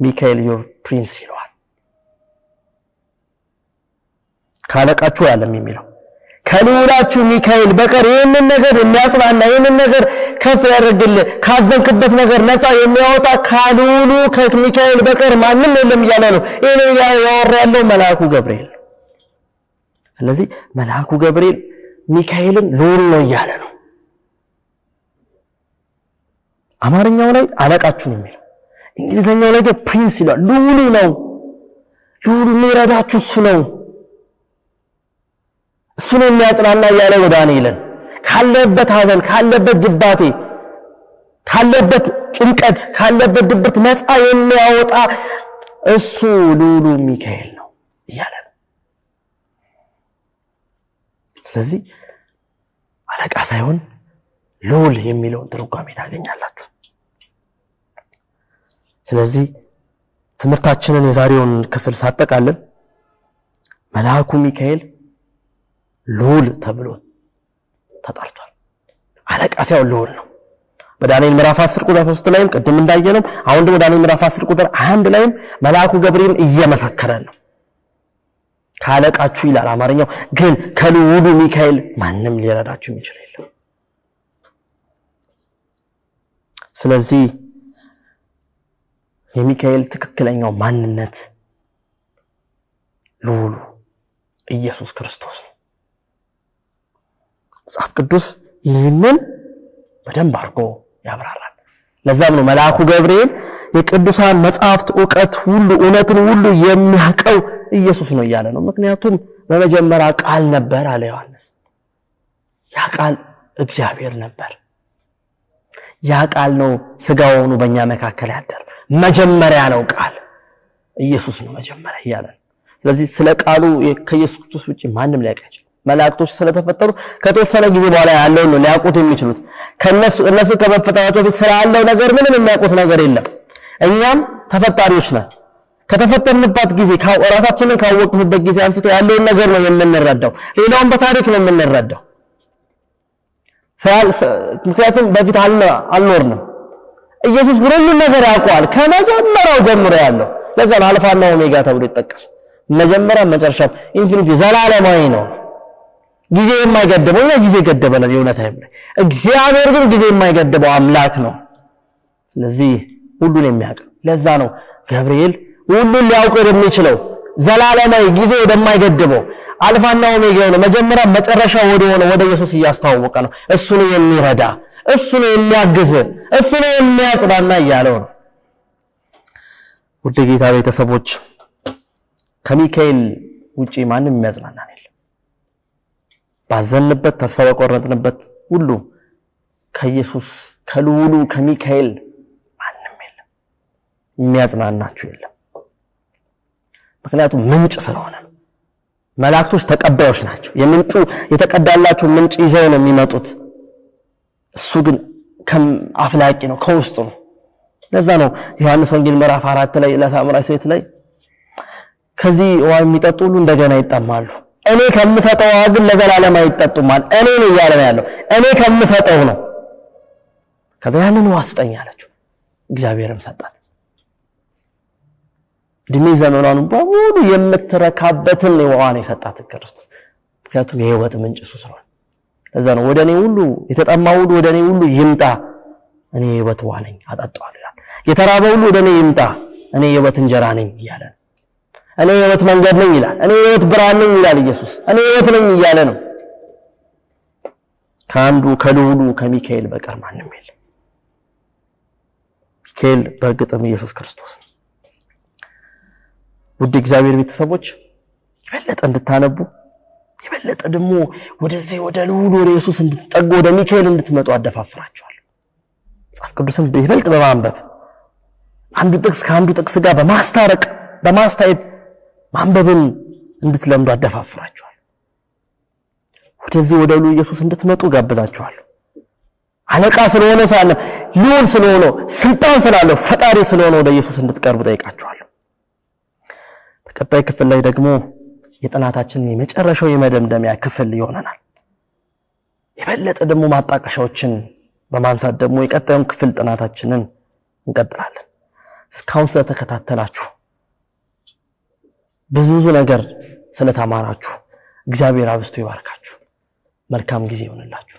Speaker 1: ሚካኤል ዮር ፕሪንስ ይለዋል። ካለቃችሁ ያለም የሚለው ከልዑላችሁ ሚካኤል በቀር ይህንን ነገር የሚያጽናና ይህንን ነገር ከፍ ያደርግልህ ካዘንክበት ነገር ነፃ የሚያወጣ ከልዑሉ ከሚካኤል በቀር ማንም የለም እያለ ነው። ይህንን ያወራ ያለው መልአኩ ገብርኤል። ስለዚህ መልአኩ ገብርኤል ሚካኤልን ልዑል ነው እያለ ነው። አማርኛው ላይ አለቃችሁ ነው የሚለው፣ እንግሊዘኛው ላይ ግን ፕሪንስ ይላል። ልዑሉ ነው። ልዑሉ የሚረዳችሁ እሱ ነው። እሱ ነው የሚያጽናና እያለ ነው ዳንኤልን ካለበት ሐዘን፣ ካለበት ድባቴ፣ ካለበት ጭንቀት፣ ካለበት ድብርት ነፃ የሚያወጣ እሱ ልዑሉ ሚካኤል ነው እያለ ነው። ስለዚህ አለቃ ሳይሆን ልዑል የሚለውን ትርጓሜ ታገኛላችሁ። ስለዚህ ትምህርታችንን የዛሬውን ክፍል ሳጠቃልል መልአኩ ሚካኤል ልዑል ተብሎ ተጠርቷል። አለቃ ሳይሆን ልዑል ነው። በዳንኤል ምዕራፍ 10 ቁጥር 3 ላይም ቅድም እንዳየነው አሁን ደግሞ ዳንኤል ምዕራፍ 10 ቁጥር 1 ላይም መልአኩ ገብርኤል እየመሰከረ ነው። ካለቃችሁ ይላል አማርኛው፣ ግን ከልዑሉ ሚካኤል ማንም ሊረዳችሁ የሚችል የለም። ስለዚህ የሚካኤል ትክክለኛው ማንነት ልዑሉ ኢየሱስ ክርስቶስ ነው። መጽሐፍ ቅዱስ ይህንን በደንብ አድርጎ ያብራራል። ለዛም ነው መልአኩ ገብርኤል የቅዱሳን መጽሐፍት ዕውቀት ሁሉ እውነትን ሁሉ የሚያውቀው ኢየሱስ ነው እያለ ነው። ምክንያቱም በመጀመሪያ ቃል ነበር አለ ዮሐንስ። ያ ቃል እግዚአብሔር ነበር። ያ ቃል ነው ሥጋ ሆኖ በእኛ መካከል ያደረ። መጀመሪያ ነው ቃል ኢየሱስ ነው መጀመሪያ እያለ። ስለዚህ ስለ ቃሉ ከኢየሱስ ክርስቶስ ውጪ ማንም ሊያውቅ አይችልም። መላእክቶች ስለተፈጠሩ ከተወሰነ ጊዜ በኋላ ያለው ነው ሊያውቁት የሚችሉት። እነሱ ከመፈጠራቸው በፊት ስላለው ነገር ምንም የሚያውቁት ነገር የለም። እኛም ተፈጣሪዎች ነን። ከተፈጠርንበት ጊዜ ራሳችንን ካወቅንበት ጊዜ አንስቶ ያለውን ነገር ነው የምንረዳው። ሌላውን በታሪክ ነው የምንረዳው። ምክንያቱም በፊት አልኖርንም። ኢየሱስ ግን ሁሉን ነገር ያውቀዋል ከመጀመሪያው ጀምሮ ያለው። ለዛ ነው አልፋና ኦሜጋ ተብሎ ይጠቀሳል። መጀመሪያ መጨረሻም ኢንፊኒቲ ዘላለማዊ ነው። ጊዜ የማይገድበው ጊዜ ገደበናል የእውነት አይደለም። እግዚአብሔር ግን ጊዜ የማይገድበው አምላክ ነው። ስለዚህ ሁሉን የሚያውቅ ለዛ ነው ገብርኤል ሁሉን ሊያውቅ የሚችለው ዘላለማዊ ጊዜ ወደማይገድበው አልፋና ኦሜጋ ነው መጀመሪያ መጨረሻ ወደ ኢየሱስ እያስተዋወቀ ነው። እሱ ነው የሚረዳ፣ እሱ ነው የሚያግዝ፣ እሱ ነው የሚያጽናና እያለው ነው። ውድ ጌታ ቤተሰቦች ከሚካኤል ውጪ ማንም የሚያጽናናን የለም። ባዘንበት ተስፋ በቆረጥንበት ሁሉ ከኢየሱስ ከልዑሉ ከሚካኤል ማንም የለም፣ የሚያጽናናችሁ የለም። ምክንያቱም ምንጭ ስለሆነ ነው። መላእክቶች ተቀባዮች ናቸው። የምንጩ የተቀዳላቸው ምንጭ ይዘው ነው የሚመጡት። እሱ ግን አፍላቂ ነው፣ ከውስጡ ነው። ለዛ ነው ዮሐንስ ወንጌል ምዕራፍ 4 ላይ ለሳምራዊት ሴት ላይ ከዚህ ውሃ የሚጠጡ ሁሉ እንደገና ይጠማሉ፣ እኔ ከምሰጠው ውሃ ግን ለዘላለም አይጠጡማል። እኔ ነው እያለ ነው ያለው። እኔ ከምሰጠው ነው። ከዛ ያንን ውሃ ስጠኝ አለችው። እግዚአብሔርም ሰጣት። እድሜ ዘመኗን በሙሉ የምትረካበትን ውሃ ነው የሰጣት ክርስቶስ። ምክንያቱም የሕይወት ምንጭ እሱ ስለሆነ። ለዛ ነው ወደኔ ሁሉ የተጠማ ሁሉ ወደኔ ሁሉ ይምጣ፣ እኔ የሕይወት ውሃ ነኝ አጠጣዋለሁ ይላል። የተራበ ሁሉ ወደኔ ይምጣ፣ እኔ የሕይወት እንጀራ ነኝ እያለ ነው። እኔ የሕይወት መንገድ ነኝ ይላል። እኔ የሕይወት ብርሃን ነኝ ይላል ኢየሱስ። እኔ ሕይወት ነኝ እያለ ነው። ከአንዱ ከልዑሉ ከሚካኤል በቀር ማንም የለም። ሚካኤል በእርግጥም ኢየሱስ ክርስቶስ ነው። ውድ እግዚአብሔር ቤተሰቦች የበለጠ እንድታነቡ የበለጠ ደግሞ ወደዚህ ወደ ልዑሉ ወደ ኢየሱስ እንድትጠጉ ወደ ሚካኤል እንድትመጡ አደፋፍራችኋለሁ። መጽሐፍ ቅዱስን ይበልጥ በማንበብ አንዱ ጥቅስ ከአንዱ ጥቅስ ጋር በማስታረቅ በማስተያየት ማንበብን እንድትለምዱ አደፋፍራችኋለሁ። ወደዚህ ወደ ልዑሉ ኢየሱስ እንድትመጡ ጋብዛችኋለሁ። አለቃ ስለሆነ ሳለ ልዑል ስለሆነ ስልጣን ስላለው ፈጣሪ ስለሆነ ወደ ኢየሱስ እንድትቀርቡ ጠይቃችኋለሁ። በቀጣይ ክፍል ላይ ደግሞ የጥናታችን የመጨረሻው የመደምደሚያ ክፍል ይሆነናል። የበለጠ ደግሞ ማጣቀሻዎችን በማንሳት ደግሞ የቀጣዩን ክፍል ጥናታችንን እንቀጥላለን። እስካሁን ስለተከታተላችሁ ብዙ ነገር ስለተማራችሁ እግዚአብሔር አብዝቶ ይባርካችሁ። መልካም ጊዜ ይሆንላችሁ።